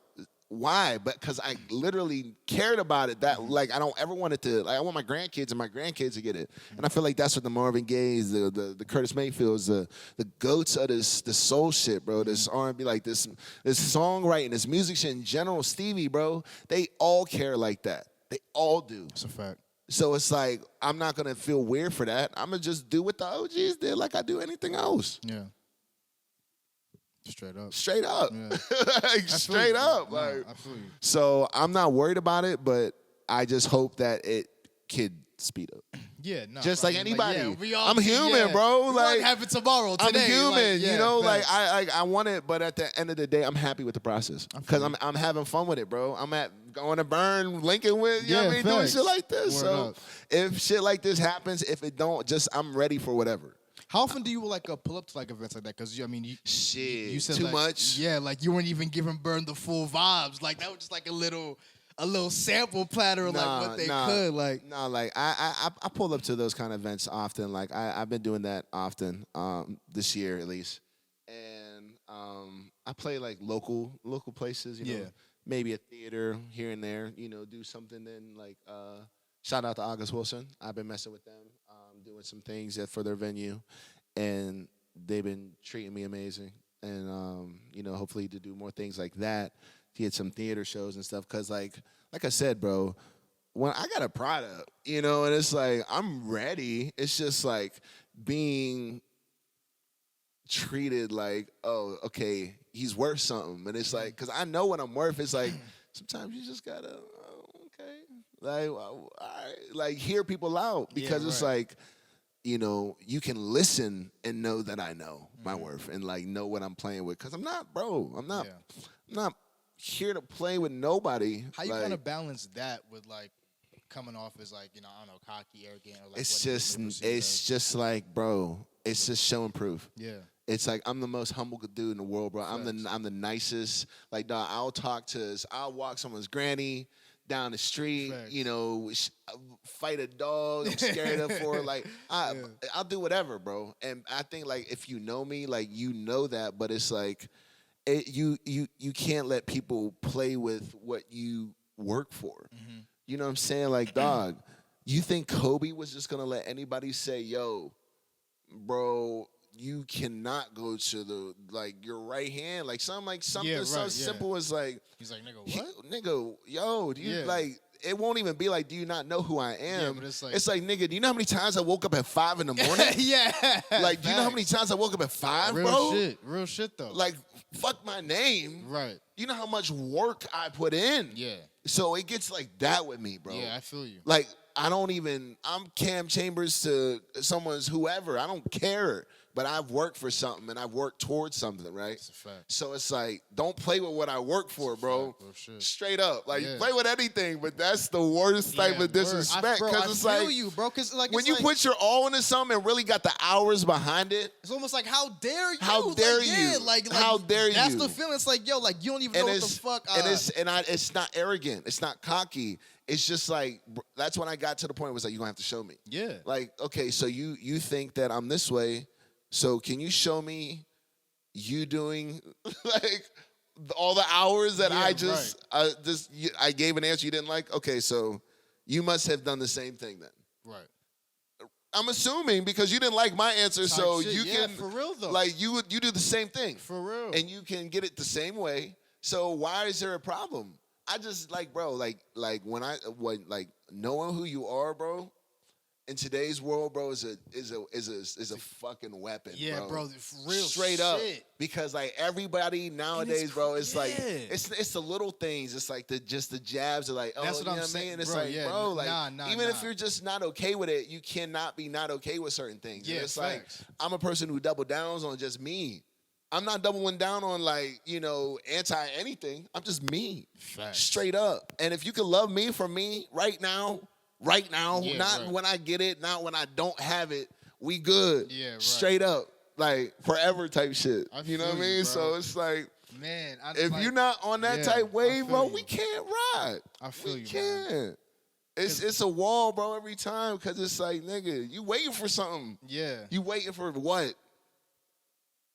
why? But because I literally cared about it that, like, I don't ever want it to, like, I want my grandkids to get it. And I feel like that's what the Marvin Gaye's, the Curtis Mayfields, the goats of the soul shit, bro, this R&B, like this songwriting, this music shit in general, Stevie, bro, they all care like that. They all do. It's a fact. So it's like, I'm not going to feel weird for that. I'm going to just do what the OGs did like I do anything else. Yeah. Straight up. Straight up. Yeah. Like, straight up. No, Like, I feel you. so I'm not worried about it, but I just hope that it could speed up. Yeah, no. Just bro, like I mean, anybody. yeah, we all I'm human, bro. We Like, won't have it tomorrow. I'm Today, human, like, yeah, you know. facts. Like I want it, but at the end of the day, I'm happy with the process because I'm having fun with it, bro. I'm going to Burn, linking with, you know what I mean, doing facts. shit like this. Word So up. if shit like this happens, if it don't, just I'm ready for whatever. How often do you like pull up to like events like that? Because I mean, Shit, you said too like, much. Yeah, like you weren't even giving Burn the full vibes. Like that was just like a little sample platter of like what they could like. No, like I pull up to those kind of events often. Like I've been doing that often this year at least, and I play like local places. You know, Yeah. maybe a theater here and there. You know, do something. Then like shout out to August Wilson. I've been messing with them, doing with some things for their venue, and they've been treating me amazing. And hopefully to do more things like that. He had some theater shows and stuff. Cause like I said, bro, when I got a product, and it's like I'm ready. It's just like being treated like, oh, okay, he's worth something, and it's like, cause I know what I'm worth. It's like sometimes you just gotta, okay, like, all right, like hear people out because it's like, you can listen and know that I know my worth and like know what I'm playing with. Cause I'm not, bro. I'm not here to play with nobody. How you kind of balance that with like coming off as like, I don't know, cocky, arrogant, or like it's just like, bro, it's just show and prove. Yeah. It's like I'm the most humble dude in the world, bro. I'm the nicest. Like, dog, I'll walk someone's granny down the street, fight a dog I'm scared of for. Like, I'll do whatever, bro. And I think like if you know me, like you know that, but it's like you can't let people play with what you work for. Mm-hmm. You know what I'm saying? Like, dog, you think Kobe was just gonna let anybody say, yo, bro, you cannot go to your right hand, like something so simple as like, he's like, nigga, what? Nigga, yo, do you like? It won't even be like, do you not know who I am? Yeah, but it's like, nigga, do you know how many times I woke up at 5 in the morning? Yeah. Like, do you know how many times I woke up at 5, bro? Real shit though. Like, fuck my name. Right. You know how much work I put in? Yeah. So it gets like that with me, bro. Yeah, I feel you. Like, I'm Cam Chambers to someone's whoever. I don't care. But I've worked for something and I've worked towards something, right? That's a fact. So it's like, don't play with what I work for, bro. Straight up. Like, play with anything, but that's the worst type of disrespect. Because it's like, you, bro. Cause like, when you put your all into something and really got the hours behind it, it's almost like, how dare you? How dare you? Yeah, how dare you? That's the feeling. It's like, yo, like you don't even know what the fuck. It's not arrogant. It's not cocky. It's just like, that's when I got to the point where it's like, you're going to have to show me. Yeah. Like, okay, so you think that I'm this way. So can you show me you doing like all the hours that I gave an answer you didn't like? Okay, so you must have done the same thing then. Right. I'm assuming because you didn't like my answer, so you can for real though. Like you do the same thing. For real. And you can get it the same way. So why is there a problem? I just like, bro, like when knowing who you are, bro. In today's world, bro, is a fucking weapon. Yeah, bro, real straight shit. Up. Because like everybody nowadays, bro, it's like yeah. it's the little things. It's like the jabs are like, oh, that's what you I'm know saying. What I mean? It's bro, like, bro, like even if nah. you're just not okay with it, you cannot be not okay with certain things. Yeah, and it's facts. like I'm a person who double downs on just me. I'm not doubling down on like, anti anything. I'm just me. Facts. Straight up. And if you can love me for me right now, yeah, not when I get it, not when I don't have it, we good. Yeah, right. Straight up. Like forever type shit. You know what I mean? Bro. So it's like, man, if you're not on that type wave, bro, we can't ride. I feel we you, can't. man. It's a wall, bro, every time because it's like, nigga, you waiting for something. Yeah. You waiting for what?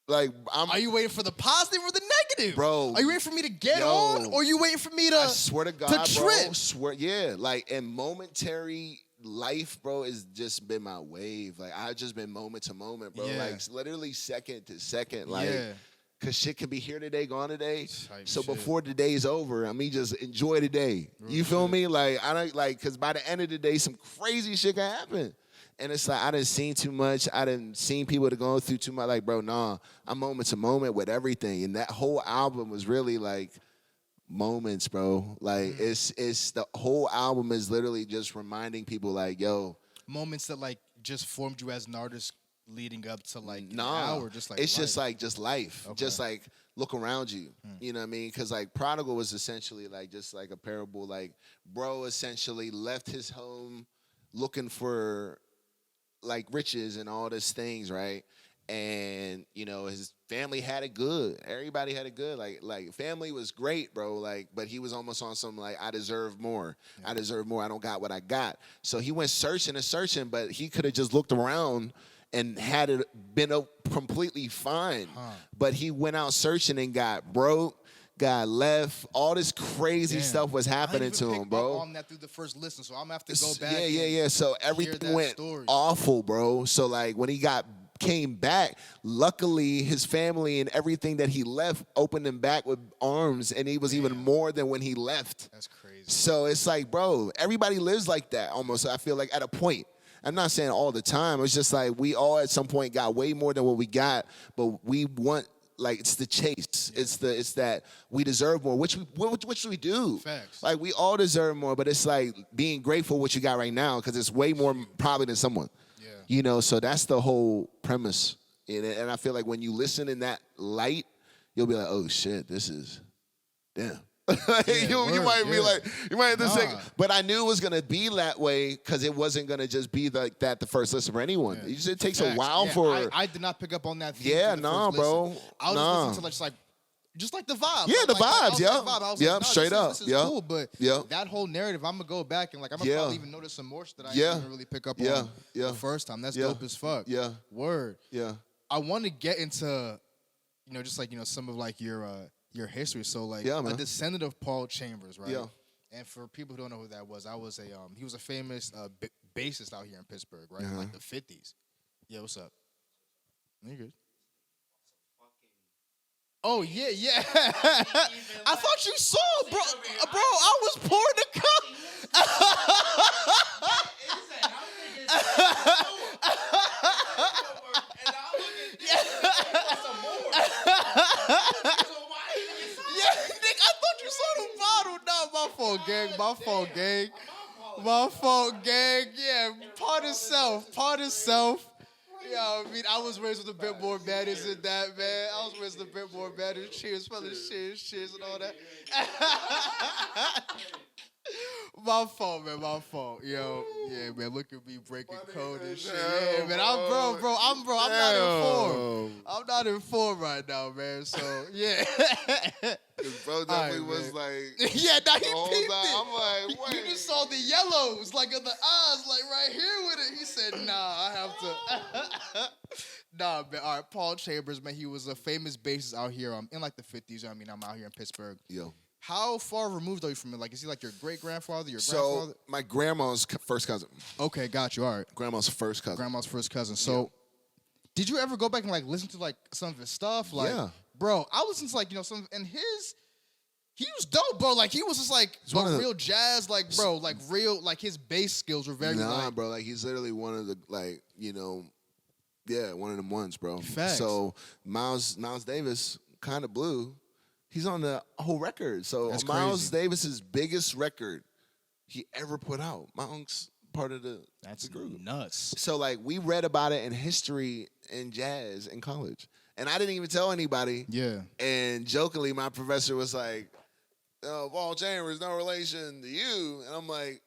Like, are you waiting for the positive or the negative? Bro. Are you waiting for me to get on? Or are you waiting for me to I swear to God, to trip? Bro. Like, and momentary life, bro, has just been my wave. Like, I've just been moment to moment, bro. Yeah. Like, literally second to second. Like, yeah. Cause shit can be here today, gone today. So shit. before the day's over, I mean, just enjoy the day. You feel me? Like, I don't like, cause by the end of the day, some crazy shit can happen. And it's like, I done seen too much. I done seen people that going through too much. Like, bro, nah, I'm moment to moment with everything. And that whole album was really like moments, bro. Like, it's the whole album is literally just reminding people like, yo. Moments that like just formed you as an artist leading up to like now, or just like it's life? just life. Okay. Just like look around you. You know what I mean? Because like Prodigal was essentially like just like a parable. Like, bro essentially left his home looking for like riches and all these things, right? And his family had it good. Everybody had it good. Like family was great, bro. Like, but he was almost on some like, I deserve more. Yeah. I deserve more. I don't got what I got. So he went searching and searching, but he could have just looked around and had it been completely fine. But he went out searching and got broke, got left. All this crazy Damn. stuff was I happening didn't to even him, pick bro. up on that through the first listen, so I'm gonna have to go back. Yeah. So everything that went story. awful, bro. So like when he came back, luckily his family and everything that he left opened him back with arms, and he was even more than when he left. That's crazy. So it's like, bro, everybody lives like that almost. I feel like at a point. I'm not saying all the time. It's just like we all at some point got way more than what we got, but we want, like, it's the chase. Yeah. It's that we deserve more, which we do. Facts. Like we all deserve more, but it's like being grateful what you got right now because it's way more probably than someone. Yeah. You know, so that's the whole premise. And I feel like when you listen in that light, you'll be like, oh shit, this is damn. You might be like, you might have to say, but I knew it was gonna be that way because it wasn't gonna just be like that the first listen for anyone. Yeah. It takes a while for. I did not pick up on that. Yeah, nah, bro. I was listening to just like the vibe. Yeah, the vibes, yeah. Yeah, straight up. This is cool, but yeah. that whole narrative, I'm gonna go back and I'm gonna probably even notice some more shit that I didn't really pick up on the first time. That's dope as fuck. Yeah. Word. Yeah. I want to get into, just some of your history. So a descendant of Paul Chambers, right? Yeah. And for people who don't know who that was, he was a famous bassist out here in Pittsburgh, right? In the 50s. Yeah, what's up? You good? Oh yeah. I thought you saw, bro. Bro, I was pouring the cup. I thought you saw the bottle. No, my fault, gang. My fault, gang. Yeah, part of self. Yeah, I mean, I was raised with a bit more manners than that, man. I was raised with a bit more manners. Cheers, fellas. Cheers, and all that. My fault, man. My fault. Yo, yeah, man. Look at me breaking code and shit. Yeah, man. I'm not informed. I'm not informed right now, man. So yeah. Bro definitely was like. Yeah, now he whole peeped time, it. I'm like, wait. You just saw the yellows, like in the eyes, like right here with it. He said, "Nah, I have to." Nah, man. All right, Paul Chambers, man. He was a famous bassist out here in like the 50s. I mean, I'm out here in Pittsburgh. Yo. How far removed are you from it? Like, is he like your great grandfather, your So grandfather? my grandma's first cousin. Okay, got you. All right. Grandma's first cousin. So, did you ever go back and listen to some of his stuff? Like, bro, I listened to some and he was dope, bro. Like he was just real jazz, bro, real his bass skills were very bro. Like he's literally one of the one of them ones, bro. Facts. So Miles Davis kind of blew. He's on the whole record. So That's Miles crazy. Davis's biggest record he ever put out. My uncle's part of the group. Nuts. So we read about it in history and jazz in college. And I didn't even tell anybody. Yeah. And jokingly my professor was like, "Oh, Paul Chambers, no relation to you." And I'm like,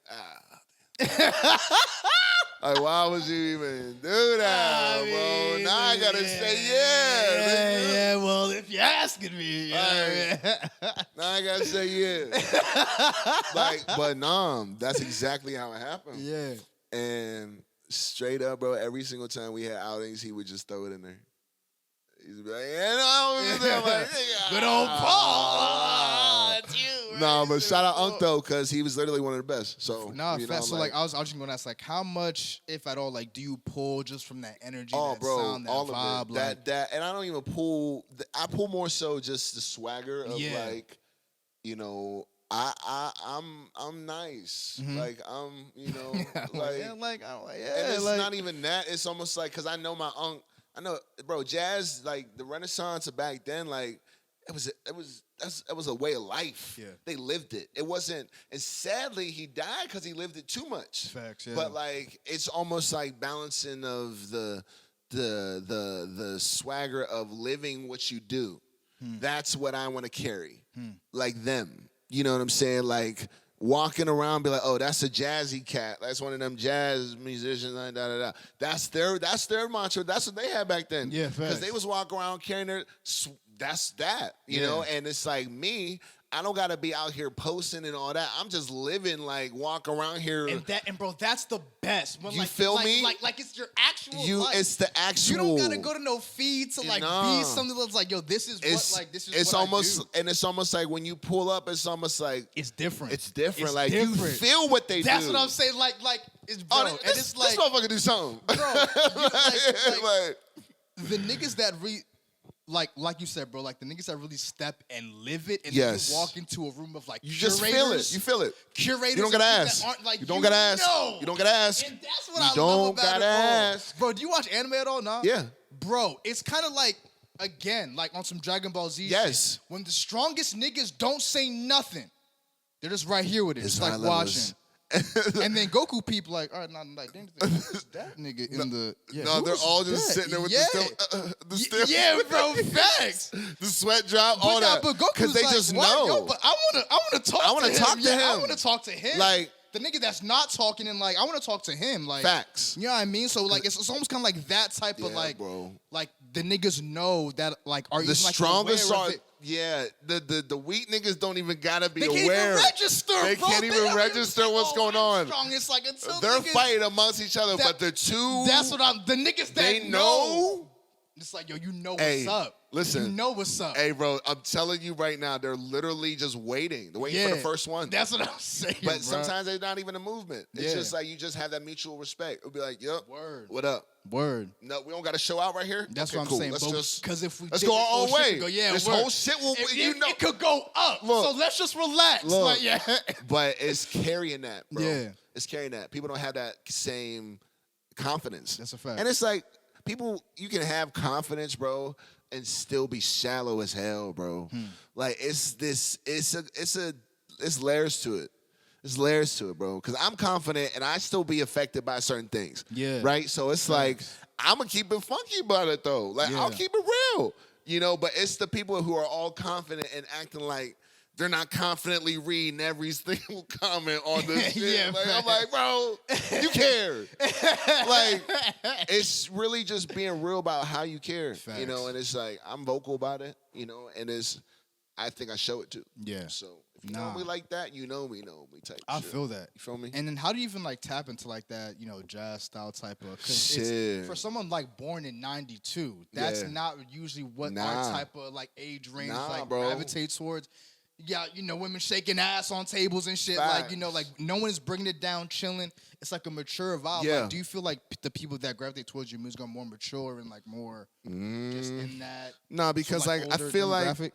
like, why would you even do that, bro? Now I gotta say, yeah. Well, if you're asking me, now I gotta say, yeah. But that's exactly how it happened. Yeah. And straight up, bro, every single time we had outings, he would just throw it in there. He'd be like, I'm like, good old Paul. It's you. Right? No, but shout out Unc though, because he was literally one of the best. So fast. So I was just gonna ask, how much, if at all, do you pull just from that energy, that bro, sound, that all vibe, of it. That, and I don't even pull. I pull more so just the swagger of I'm nice. Mm-hmm. And it's not even that. It's almost because I know my Unc. I know, bro. Jazz, the Renaissance of back then, it was a way of life. Yeah. They lived it. It wasn't, and sadly he died because he lived it too much. Facts, yeah. But it's almost like balancing of the swagger of living what you do. That's what I want to carry. Like them. You know what I'm saying? Walking around, be like, oh, that's a jazzy cat. That's one of them jazz musicians. That's their mantra. That's what they had back then. Yeah, because they was walking around carrying their. That's that, you know. And it's me. I don't gotta be out here posting and all that. I'm just living, like, walk around here. And bro, that's the best. When, You like, feel like, me? Like it's your actual life. It's the actual. You don't gotta go to no feed to like Nah. be something that's like, yo, this is this is it's what almost I do. and it's almost like when you pull up, it's almost like It's different. it's different. It's like you different. feel what they That's do. what I'm saying. Like it's bro, Oh, and this, it's like this motherfucker do something. bro, you, like, the niggas that like you said, bro, like the niggas that really step and live it, and Yes. then you walk into a room of like you curators, just feel it. You feel it. curators. You don't gotta and people ask. that aren't, like, You don't gotta ask. know. You don't gotta ask. And that's what You I love don't about gotta it all. ask. Bro, do you watch anime at all? Nah. Yeah. Bro, it's kind of like, again, like on some Dragon Ball Z. Yes. Shit. When the strongest niggas don't say nothing, they're just right here with it. It's high like levels. watching. And then Goku people like, all right, not like, who's that nigga in the? Yeah, No, they're who's all just that? sitting there with yeah. the still. Yeah, bro, facts. The sweat drop, all But nah, that. but Goku's Because they like, just what? know. Yo, but I wanna talk. I wanna to talk him. to Yeah, I him. wanna talk to him. Like- the nigga that's not talking and like I wanna talk to him. Like Facts. You know what I mean? So like it's almost kind of like that type of Yeah, like, bro. like the niggas know that like are The even like strongest aware are, of it. yeah. The weak niggas don't even gotta be They can't aware. even register. They bro. can't even don't register like, what's going I'm on. Strong. It's like until They're niggas, fighting amongst each other, that- but the two. That's what I'm. The niggas that they know. It's like yo, you know what's Hey, up. listen. you know what's up. Hey, bro, I'm telling you right now, they're literally just waiting. They're waiting for the first one. That's what I'm saying. But bro. sometimes they're not even a movement. It's Yeah. just like you just have that mutual respect. It'll be like, yep, Word. what up? Word. No, we don't got to show out right here. That's Okay, what I'm cool. saying. Let's just Because if we let's did go this our whole own shit way. could go, yeah, this word. whole shit will, it could go up. Look. So let's just relax. Look. Like, yeah. But it's carrying that, bro. Yeah. It's carrying that. People don't have that same confidence. That's a fact. And it's like people, you can have confidence, bro, and still be shallow as hell, bro. Like it's layers to it. There's layers to it, bro. Because I'm confident and I still be affected by certain things. Yeah. Right? So it's like, I'm going to keep it funky about it, though. Like, I'll Yeah. keep it real. You know, but it's the people who are all confident and acting like they're not confidently reading every single comment on this shit. Yeah, like, I'm man. like, bro, you care. Like, it's really just being real about how you care. You know, Facts. and it's like, I'm vocal about it, you know, and I think I show it too. Yeah. So if you know me like that, you know me type I shit. feel that. You feel me? And then how do you even like tap into like that, you know, jazz style type of? 'Cause Shit. it's, for someone like born in '92, that's Yeah. not usually what Nah. our type of like age range Nah, like bro. gravitates towards. Yeah, you know, women shaking ass on tables and shit. Like, you know, like no one is bringing it down, chilling. It's like a mature vibe. Yeah. Like, do you feel like the people that gravitate towards your music are more mature and like more just in that? No, because like I older feel like demographic?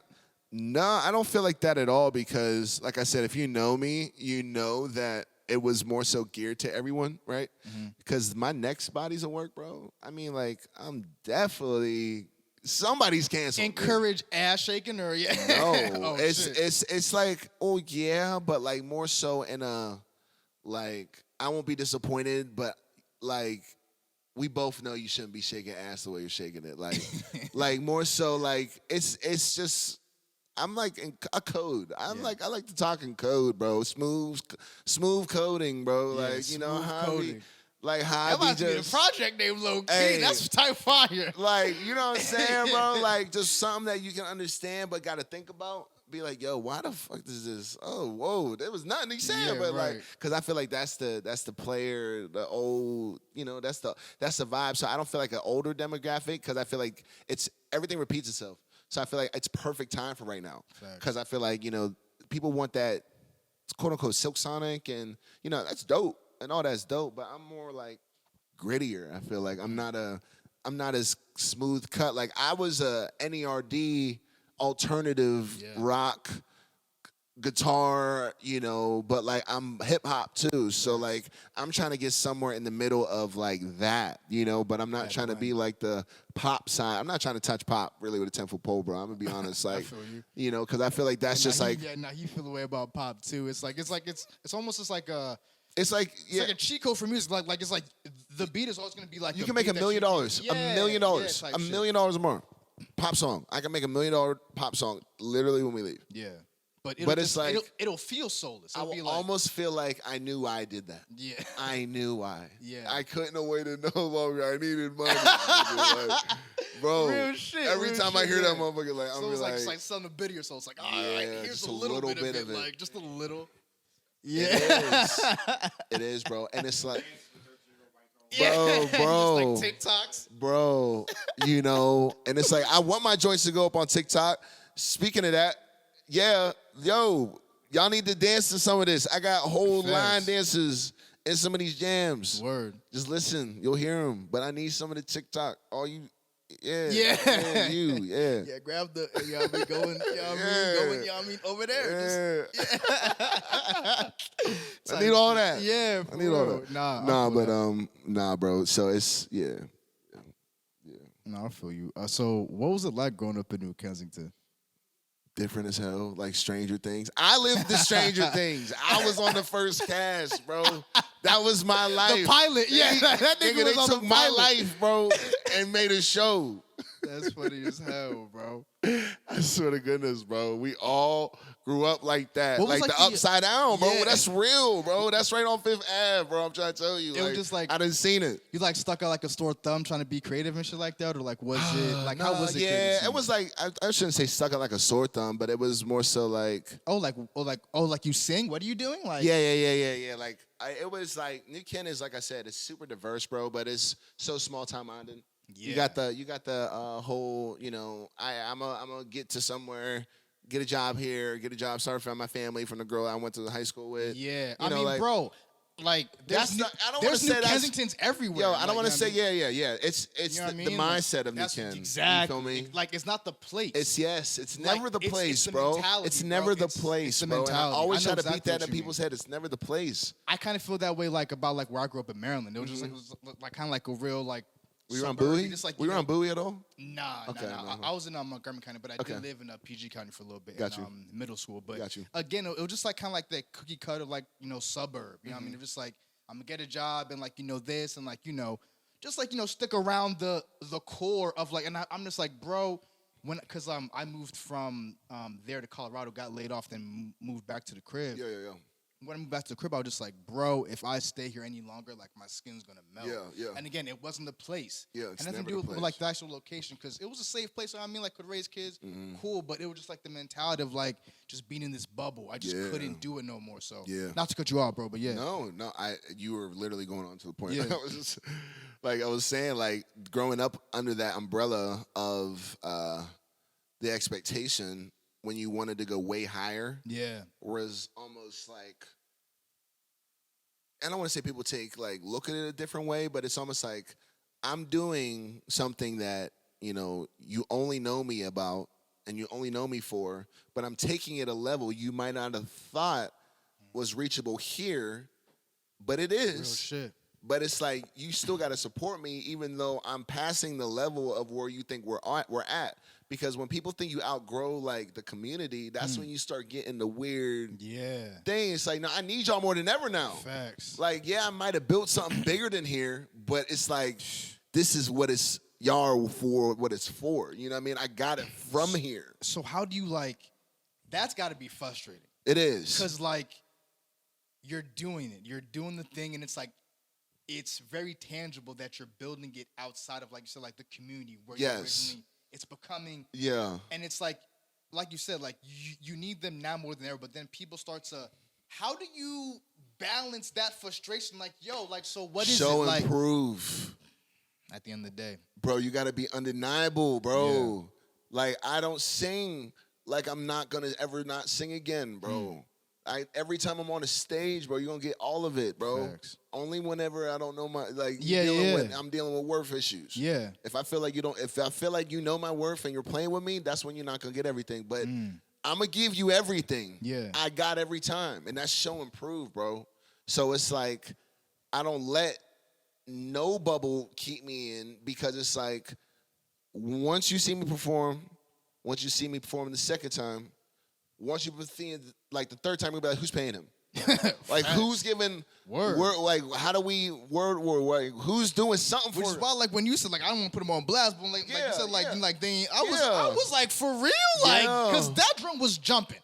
no, I don't feel like that at all because like I said, if you know me, you know that it was more so geared to everyone, right? Because my next body's at work, bro. I mean, like I'm definitely somebody's canceled. Encourage ass shaking or yeah? No, Oh, it's shit. it's like oh yeah, but like more so in a like I won't be disappointed, but like we both know you shouldn't be shaking ass the way you're shaking it. Like like more so like it's just I'm like in a code. I'm like I like to talk in code, bro. Smooth coding, bro. Yeah, like you know smooth how I be, coding. like how That I be might be the just project name low key. Hey. That's type fire. like, you know what I'm saying, bro? Like, just something that you can understand but got to think about. Be like, yo, why the fuck is this? Oh, whoa, there was nothing he said, Yeah, but like, right. because I feel like that's the player, the old, you know, that's the vibe. So I don't feel like an older demographic because I feel like it's everything repeats itself. So I feel like it's perfect time for right now Facts. because I feel like you know people want that quote unquote Silk Sonic and you know that's dope and all that's dope, but I'm more like grittier. I feel like I'm not as smooth cut. Like I was a NERD alternative rock guitar, you know, but like I'm hip hop too. So like I'm trying to get somewhere in the middle of like that, you know, but I'm not trying to be like the pop side. I'm not trying to touch pop really with a 10-foot pole, bro. I'm gonna be honest, like feel you know, because I feel like that's just like he feel the way about pop too. It's almost just like a it's like it's like a cheat code for music. Like it's like the beat is always gonna be like you a can make beat $1 that million, you can- $1 million, type $1 shit. million or more. Pop song. I can make $1 million pop song literally when we leave. Yeah, but it's like- it'll feel soulless. I It'll will be like almost feel like I knew why I did that. yeah. I knew why. Yeah. I couldn't have waited no longer. I needed money. Like, bro. Real shit. Every real time I shit, hear that yeah. motherfucker, like, I'm So be it's like, like, it's like selling a video, so it's like, all Yeah, right, here's just a little bit of it, it. like just a little. it Yeah. is, it is, bro. And it's like, Yeah. bro, Just like TikToks. bro, you know, and it's like I want my joints to go up on TikTok. Speaking of that, yeah, yo, y'all need to dance to some of this. I got whole line Facts. dances in some of these jams. Word. Just listen, you'll hear them. But I need some of the TikTok. All you, yeah, Yeah. you, yeah. Yeah, grab the, you know what I mean, going, you know what I mean, going, you know what I mean, over there. Just, I need all that. Yeah, I need all real. that. Nah, I Nah, feel but that. nah, bro. So it's No, I feel you. So, what was it like growing up in New Kensington? different as hell, like Stranger Things. I lived the Stranger Things. I was on the first cast, bro. That was my life. The pilot, yeah, that nigga Nigga, was they on took the my pilot. life, bro, and made a show. That's funny as hell, bro. I swear to goodness, bro. We all grew up like that. What was, Like like, the the- upside down, bro. Yeah. That's real, bro. That's right on Fifth Ave, bro. I'm trying to tell you. It was just like- I done seen it. You like stuck out like a sore thumb trying to be creative and shit like that, or like was it like how was it? Yeah, creative? it was like I shouldn't say stuck out like a sore thumb, but it was more so like like you sing. What are you doing? Like yeah. Like it was like New Ken is like I said, it's super diverse, bro. But it's so small time minded. Yeah. You got the whole, you know, I'm gonna get to somewhere, get a job here, get a job, start from my family from the girl I went to high school with. Yeah, You I know, mean, like, bro, like That's there's not- I don't there's wanna New say that's- Kensingtons everywhere. Yo, I don't like, want to you know say what I mean? yeah. It's You know what I the mean? Like, mindset of New that's Ken. exactly. You feel me? Like it's not the place. It's Like, never the it's place, the bro. mentality, It's bro. never the It's place, the bro. And I mentality. always I know try to beat exactly that what in you people's mean. head. It's never the place. I kind of feel that way like about like where I grew up in Maryland. It was just like it was like kind of like a real like. We were on suburban, Bowie. Just like We you were know- on Bowie at all? Nah, Okay, nah. no. I was in Montgomery County, but I Okay. did live in PG County for a little bit Got in you. middle school. But Got you. again, it was just like kind of like that cookie cutter, like suburb. You know what I mean? It was just like I'm gonna get a job and like this and like just like stick around the core of like. And I'm just like, bro, because I moved from there to Colorado, got laid off, then moved back to the crib. Yeah. When I moved back to the crib, I was just like, bro, if I stay here any longer, like my skin's gonna melt. Yeah. And again, it wasn't the place. Yeah, it's and nothing never to do the with place. like the actual location, because it was a safe place. I mean, like could raise kids, Mm-hmm. cool. But it was just like the mentality of like just being in this bubble. I just Yeah. couldn't do it no more. So Yeah. not to cut you off, bro, but yeah. No. You were literally going on to the point. Yeah. I was just like I was saying, like growing up under that umbrella of the expectation when you wanted to go way higher Yeah. was almost like I don't want to say people look at it a different way, but it's almost like I'm doing something that, you only know me about and you only know me for, but I'm taking it a level you might not have thought was reachable here, but it Real is. shit. But it's like you still got to support me, even though I'm passing the level of where you think we're at. Because when people think you outgrow like the community, that's when you start getting the weird Yeah. thing. It's like, no, I need y'all more than ever now. Facts. Like, yeah, I might have built something bigger than here, but it's like this is what it's y'all for, what it's for. You know what I mean? I got it from here. So how do you like? That's got to be frustrating. It is. Because like you're doing it, you're doing the thing, and it's like it's very tangible that you're building it outside of like you said, like the community where you Yes. originally. It's becoming, Yeah. and it's like you said, like you need them now more than ever. But then people start to, how do you balance that frustration? Like, yo, like so, what is Show it and like prove. at the end of the day? Bro, you got to be undeniable, bro. Like, I don't sing like I'm not going to ever not sing again, bro. Every time I'm on a stage, bro, you're going to get all of it, bro. Facts. Only whenever I don't know my, like, Yeah, I'm dealing with worth issues. Yeah. If I feel like you know my worth and you're playing with me, that's when you're not going to get everything. But I'm going to give you everything. Yeah. I got every time. And that's show and prove, bro. So it's like, I don't let no bubble keep me in, because it's like, once you see me perform the second time, once you see like the third time, you'll be like, who's paying him? Like, who's giving Word. like, how do we like, who's doing something Which for is why, like, when you said, like, I don't want to put them on blast, but like you said, like, yeah. like they, I Yeah. was like, for real, like, Yeah. because that drum was jumping.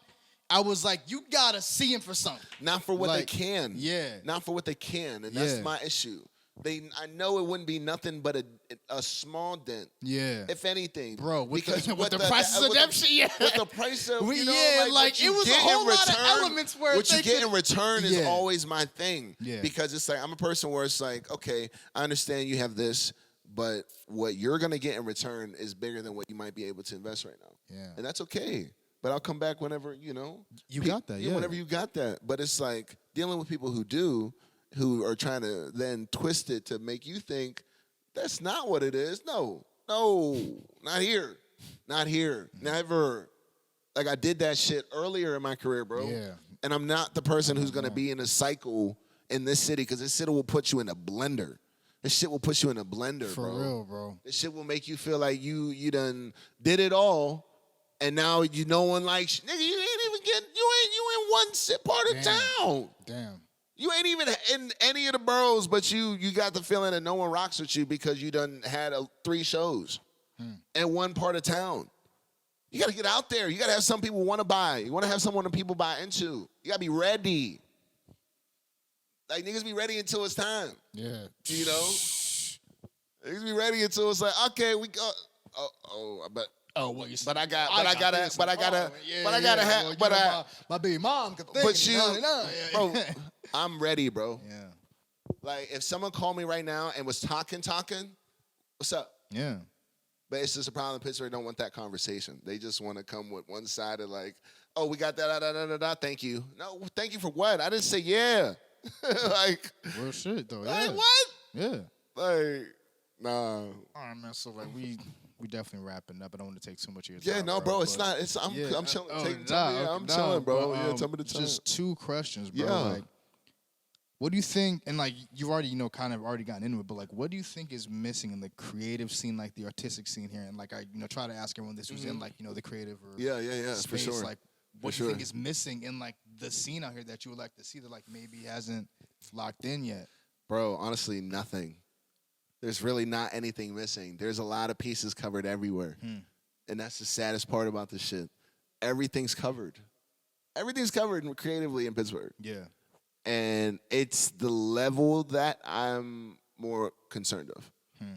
I was like, you gotta see him for something. not for what they Like, can. yeah. Not for what they can. And that's Yeah. my issue. I know it wouldn't be nothing but a small dent. Yeah. If anything, Bro, with because the prices of them shit, yeah. with the price of We- you know, yeah, like, what you it was a get in whole lot of return- elements where what you they get could- in return is Yeah. always my thing. Yeah. Because it's like I'm a person where it's like, okay, I understand you have this, but what you're gonna get in return is bigger than what you might be able to invest right now. Yeah. And that's okay. But I'll come back whenever, You got that, yeah. Whenever you got that. But it's like dealing with people who are trying to then twist it to make you think that's not what it is. No, not here. Not here. Never. Like I did that shit earlier in my career, bro. Yeah. And I'm not the person who's gonna be in a cycle in this city because this city will put you in a blender. This shit will put you in a blender, For bro. real, bro. This shit will make you feel like you done did it all, and now no one likes you. Nigga, you ain't even you in one part of town. Damn. You ain't even in any of the boroughs, but you got the feeling that no one rocks with you because you done had 3 shows in one part of town. You got to get out there. You got to have some people want to buy. You want to have someone that people buy into. You got to be ready. Like, niggas be ready until it's time. Yeah. You know? Niggas be ready until it's like, okay, we go. But What you I gotta have, my baby mom could think. but you, Yeah. bro, I'm ready, bro. Yeah. Like, if someone called me right now and was talking, what's up? Yeah. But it's just a problem. Pittsburgh don't want that conversation. They just want to come with one side of like, oh, we got that, thank you. No, thank you for what? I didn't say yeah. Like, Real shit though. like Yeah. what? Yeah. Like, nah. All right, man. So like we definitely wrapping up. I don't want to take too much of your Yeah, time. no, bro. It's but- not. It's I'm Yeah. chilling. Oh, Take nah, time. Yeah, okay, I'm nah, chilling, bro. but, Yeah, tell me the time. Just 2 questions, bro. Yeah. Like, what do you think? And like, you've already, kind of already gotten into it. But like, what do you think is missing in the creative scene, like the artistic scene here? And like, I, try to ask everyone this who's in like, the creative or Yeah, for space. sure. Like, what For do you sure. think is missing in like the scene out here that you would like to see that like maybe hasn't locked in yet? Bro, honestly, nothing. There's really not anything missing. There's a lot of pieces covered everywhere. And that's the saddest part about this shit. Everything's covered. Everything's covered creatively in Pittsburgh. Yeah. And it's the level that I'm more concerned of.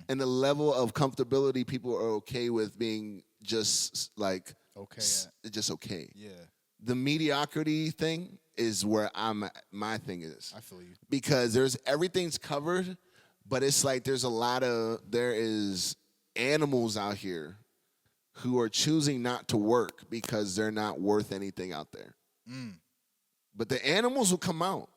And the level of comfortability people are okay with being just like, Okay. just okay. Yeah. The mediocrity thing is where my thing is. I feel you. Because everything's covered, but it's like there is animals out here who are choosing not to work because they're not worth anything out there. But the animals will come out.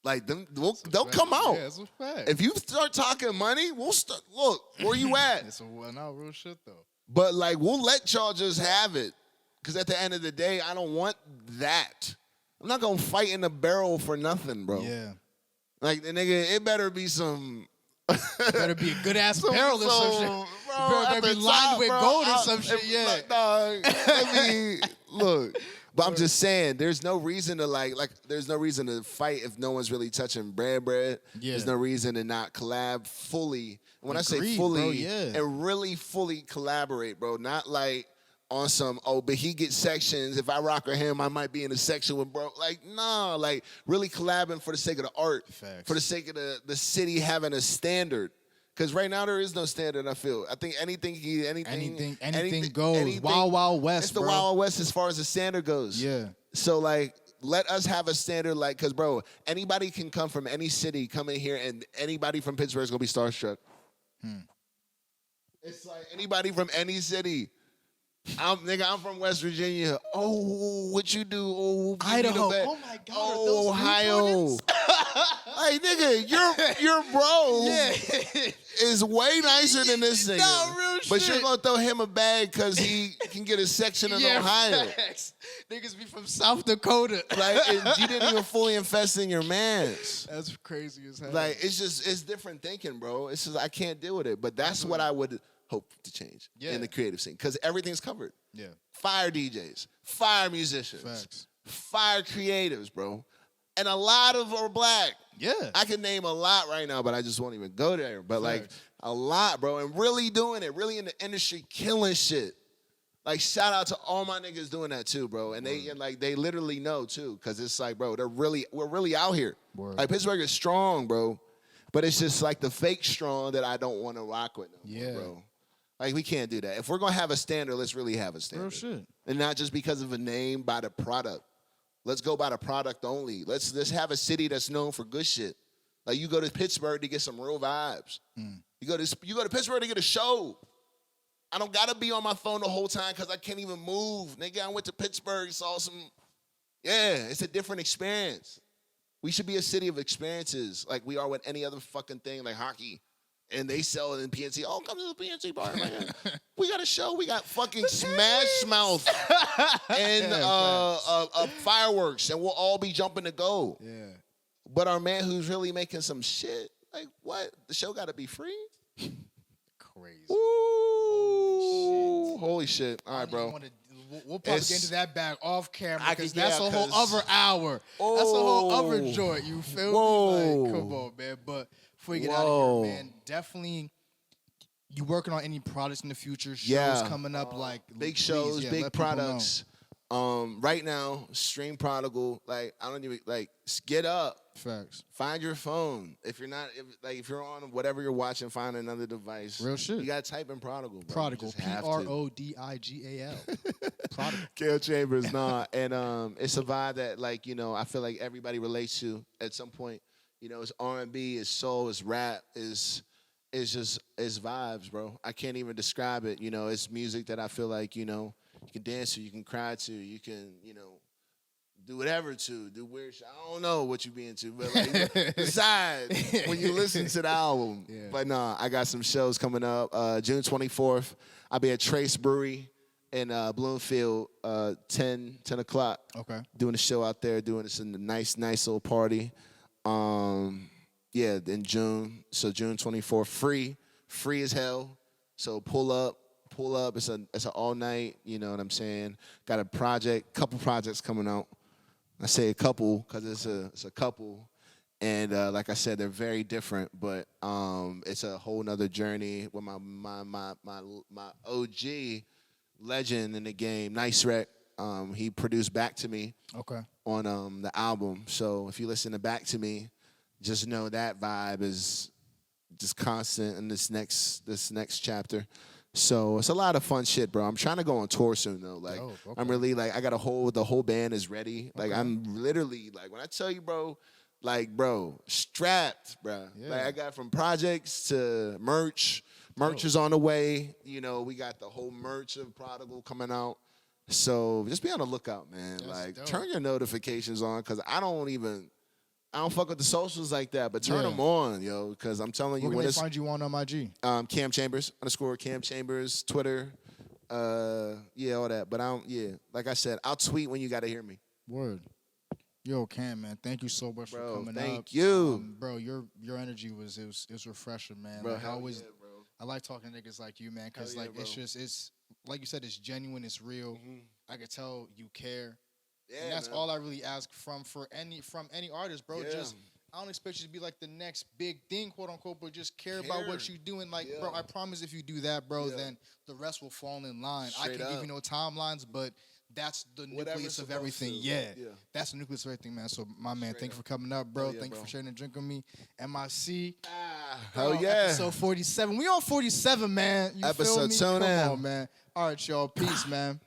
Like they'll come out. Yeah, it's a fact. If you start talking money, we'll start. Look, where you at? It's real shit though. But like we'll let y'all just have it. Because at the end of the day, I don't want that. I'm not gonna fight in a barrel for nothing, bro. Yeah. Like the nigga, it better be some. Better be a good ass barrel or some shit. Bro, Better at be the lined top, with bro, gold or some shit. Yeah. Like, dog, I mean, look. But I'm just saying, there's no reason to there's no reason to fight if no one's really touching bread. Yeah. There's no reason to not collab fully. When I say Agreed, fully, bro, yeah. and really fully collaborate, bro. Not like on some, but he gets sections. If I rock with him, I might be in a section with bro. Like, nah, like really collabing for the sake of the art. Facts. For the sake of the city having a standard. Because right now there is no standard, I feel. I think anything goes. Wild, Wild West, It's the bro. Wild West as far as the standard goes. Yeah. So, like, let us have a standard, like, because, bro, anybody can come from any city, come in here, and anybody from Pittsburgh is going to be starstruck. It's like anybody from any city. I'm from West Virginia. Oh, what you do? Oh, give me the Idaho. bet. Oh, my God. Oh, Those Ohio. Like, nigga, your bro is way nicer than this nigga. No, real But shit. you're going to throw him a bag because he can get a section in Ohio. Facts. Niggas be from South Dakota. Like, you didn't even fully invest in your mans. That's crazy as hell. Like, it's different thinking, bro. It's just, I can't deal with it. But that's what I would hope to change in the creative scene. Because everything's covered. Yeah. Fire DJs, fire musicians, Facts. fire creatives, bro. And a lot of are black. Yeah. I can name a lot right now, but I just won't even go there. But like Facts. a lot, bro, and really doing it, really in the industry, killing shit. Like shout out to all my niggas doing that too, bro. And they literally know too, because it's like, bro, we're really out here. Word. Like Pittsburgh is strong, bro. But it's just like the fake strong that I don't want to rock with no more, Yeah. bro. Like, we can't do that. If we're going to have a standard, let's really have a standard. Real shit. And not just because of a name, by the product. Let's go by the product only. Let's have a city that's known for good shit. Like, you go to Pittsburgh to get some real vibes. You go to Pittsburgh to get a show. I don't got to be on my phone the whole time because I can't even move. Nigga, I went to Pittsburgh, saw some. Yeah, it's a different experience. We should be a city of experiences like we are with any other fucking thing like hockey. And they sell it in PNC. Oh, come to the PNC bar, man. We got a show. We got fucking Smash Mouth and fireworks, and we'll all be jumping to go. Yeah. But our man who's really making some shit, like what? The show got to be free? Crazy. Ooh, holy shit. All right, bro. We'll probably It's- get into that bag off camera I because could- that's yeah, a whole 'cause- other hour. That's a whole other Whoa. joint. You feel Whoa. me? Like, come on, man. But before you get out Whoa. of here, man, definitely. You working on any products in the future? Shows Yeah. coming up, like Big please, shows, yeah, big let people know. products. Right now, Stream Prodigal. Like, I don't even like. Get up. Facts. Find your phone. If you're not, if you're on whatever you're watching, find another device. Real shit. You gotta type in Prodigal. Bro. You Prodigal. just have to. Prodigal. Prodigal. Gail Chambers, nah, and it's a vibe that, like, you know, I feel like everybody relates to at some point. You know, it's R&B, it's soul, it's rap, it's vibes, bro. I can't even describe it. You know, it's music that I feel like, you know, you can dance to, you can cry to, you can, you know, do whatever to, do weird shit. I don't know what you be into, but like, decide when you listen to the album. Yeah. But nah, I got some shows coming up. June 24th, I'll be at Trace Brewery in Bloomfield, 10 o'clock. Okay. Doing a show out there, doing this in a nice little party. Yeah, in June. So June 24th, free as hell. So pull up. It's an all night. You know what I'm saying? Got a couple projects coming out. I say a couple because it's a couple, and like I said, they're very different. But it's a whole nother journey with my OG legend in the game, Nice Rec. He produced Back to Me Okay. on the album. So if you listen to Back to Me, just know that vibe is just constant in this next chapter. So it's a lot of fun shit, bro. I'm trying to go on tour soon though. Like, Dope, okay. I'm really like, the whole band is ready. Like, I'm literally like, when I tell you, bro, like, bro, strapped, bro. Yeah. Like, I got from projects to merch. Merch is on the way. You know, we got the whole merch of Prodigal coming out. So just be on the lookout, man. That's like, dope. turn your notifications on because I don't fuck with the socials like that, but turn Yeah. them on, yo, because I'm telling you, Where when can they it's find you on IG? Cam Chambers _Cam Chambers, Twitter, yeah, all that. But like I said, I'll tweet when you got to hear me. Word. Yo, Cam, man, thank you so much Bro, for coming thank up. you. Bro, your energy was refreshing, man. Bro, Like, I hell always, yeah, bro. I like talking to niggas like you, man, because Hell yeah, like it's bro. it's like you said, it's genuine, it's real. I could tell you care. Yeah, And that's man. all I really ask from any artist, bro. Yeah. Just I don't expect you to be like the next big thing, quote unquote, but just care about what Care. you do. And like, Yeah. bro, I promise if you do that, bro, Yeah. then the rest will fall in line. Straight I can give up. you no timelines, but that's the Whatever's nucleus of supposed everything. to. Yeah. Yeah. That's the nucleus of everything, man. So my man, Straight thank you up. for coming up, bro. Hell yeah, Thank you bro. for sharing a drink with me. MIC. Hell Bro, yeah. Episode 47. We on 47, man. You Episode feel me? tune Come in. on, man. All right, y'all. Peace, man.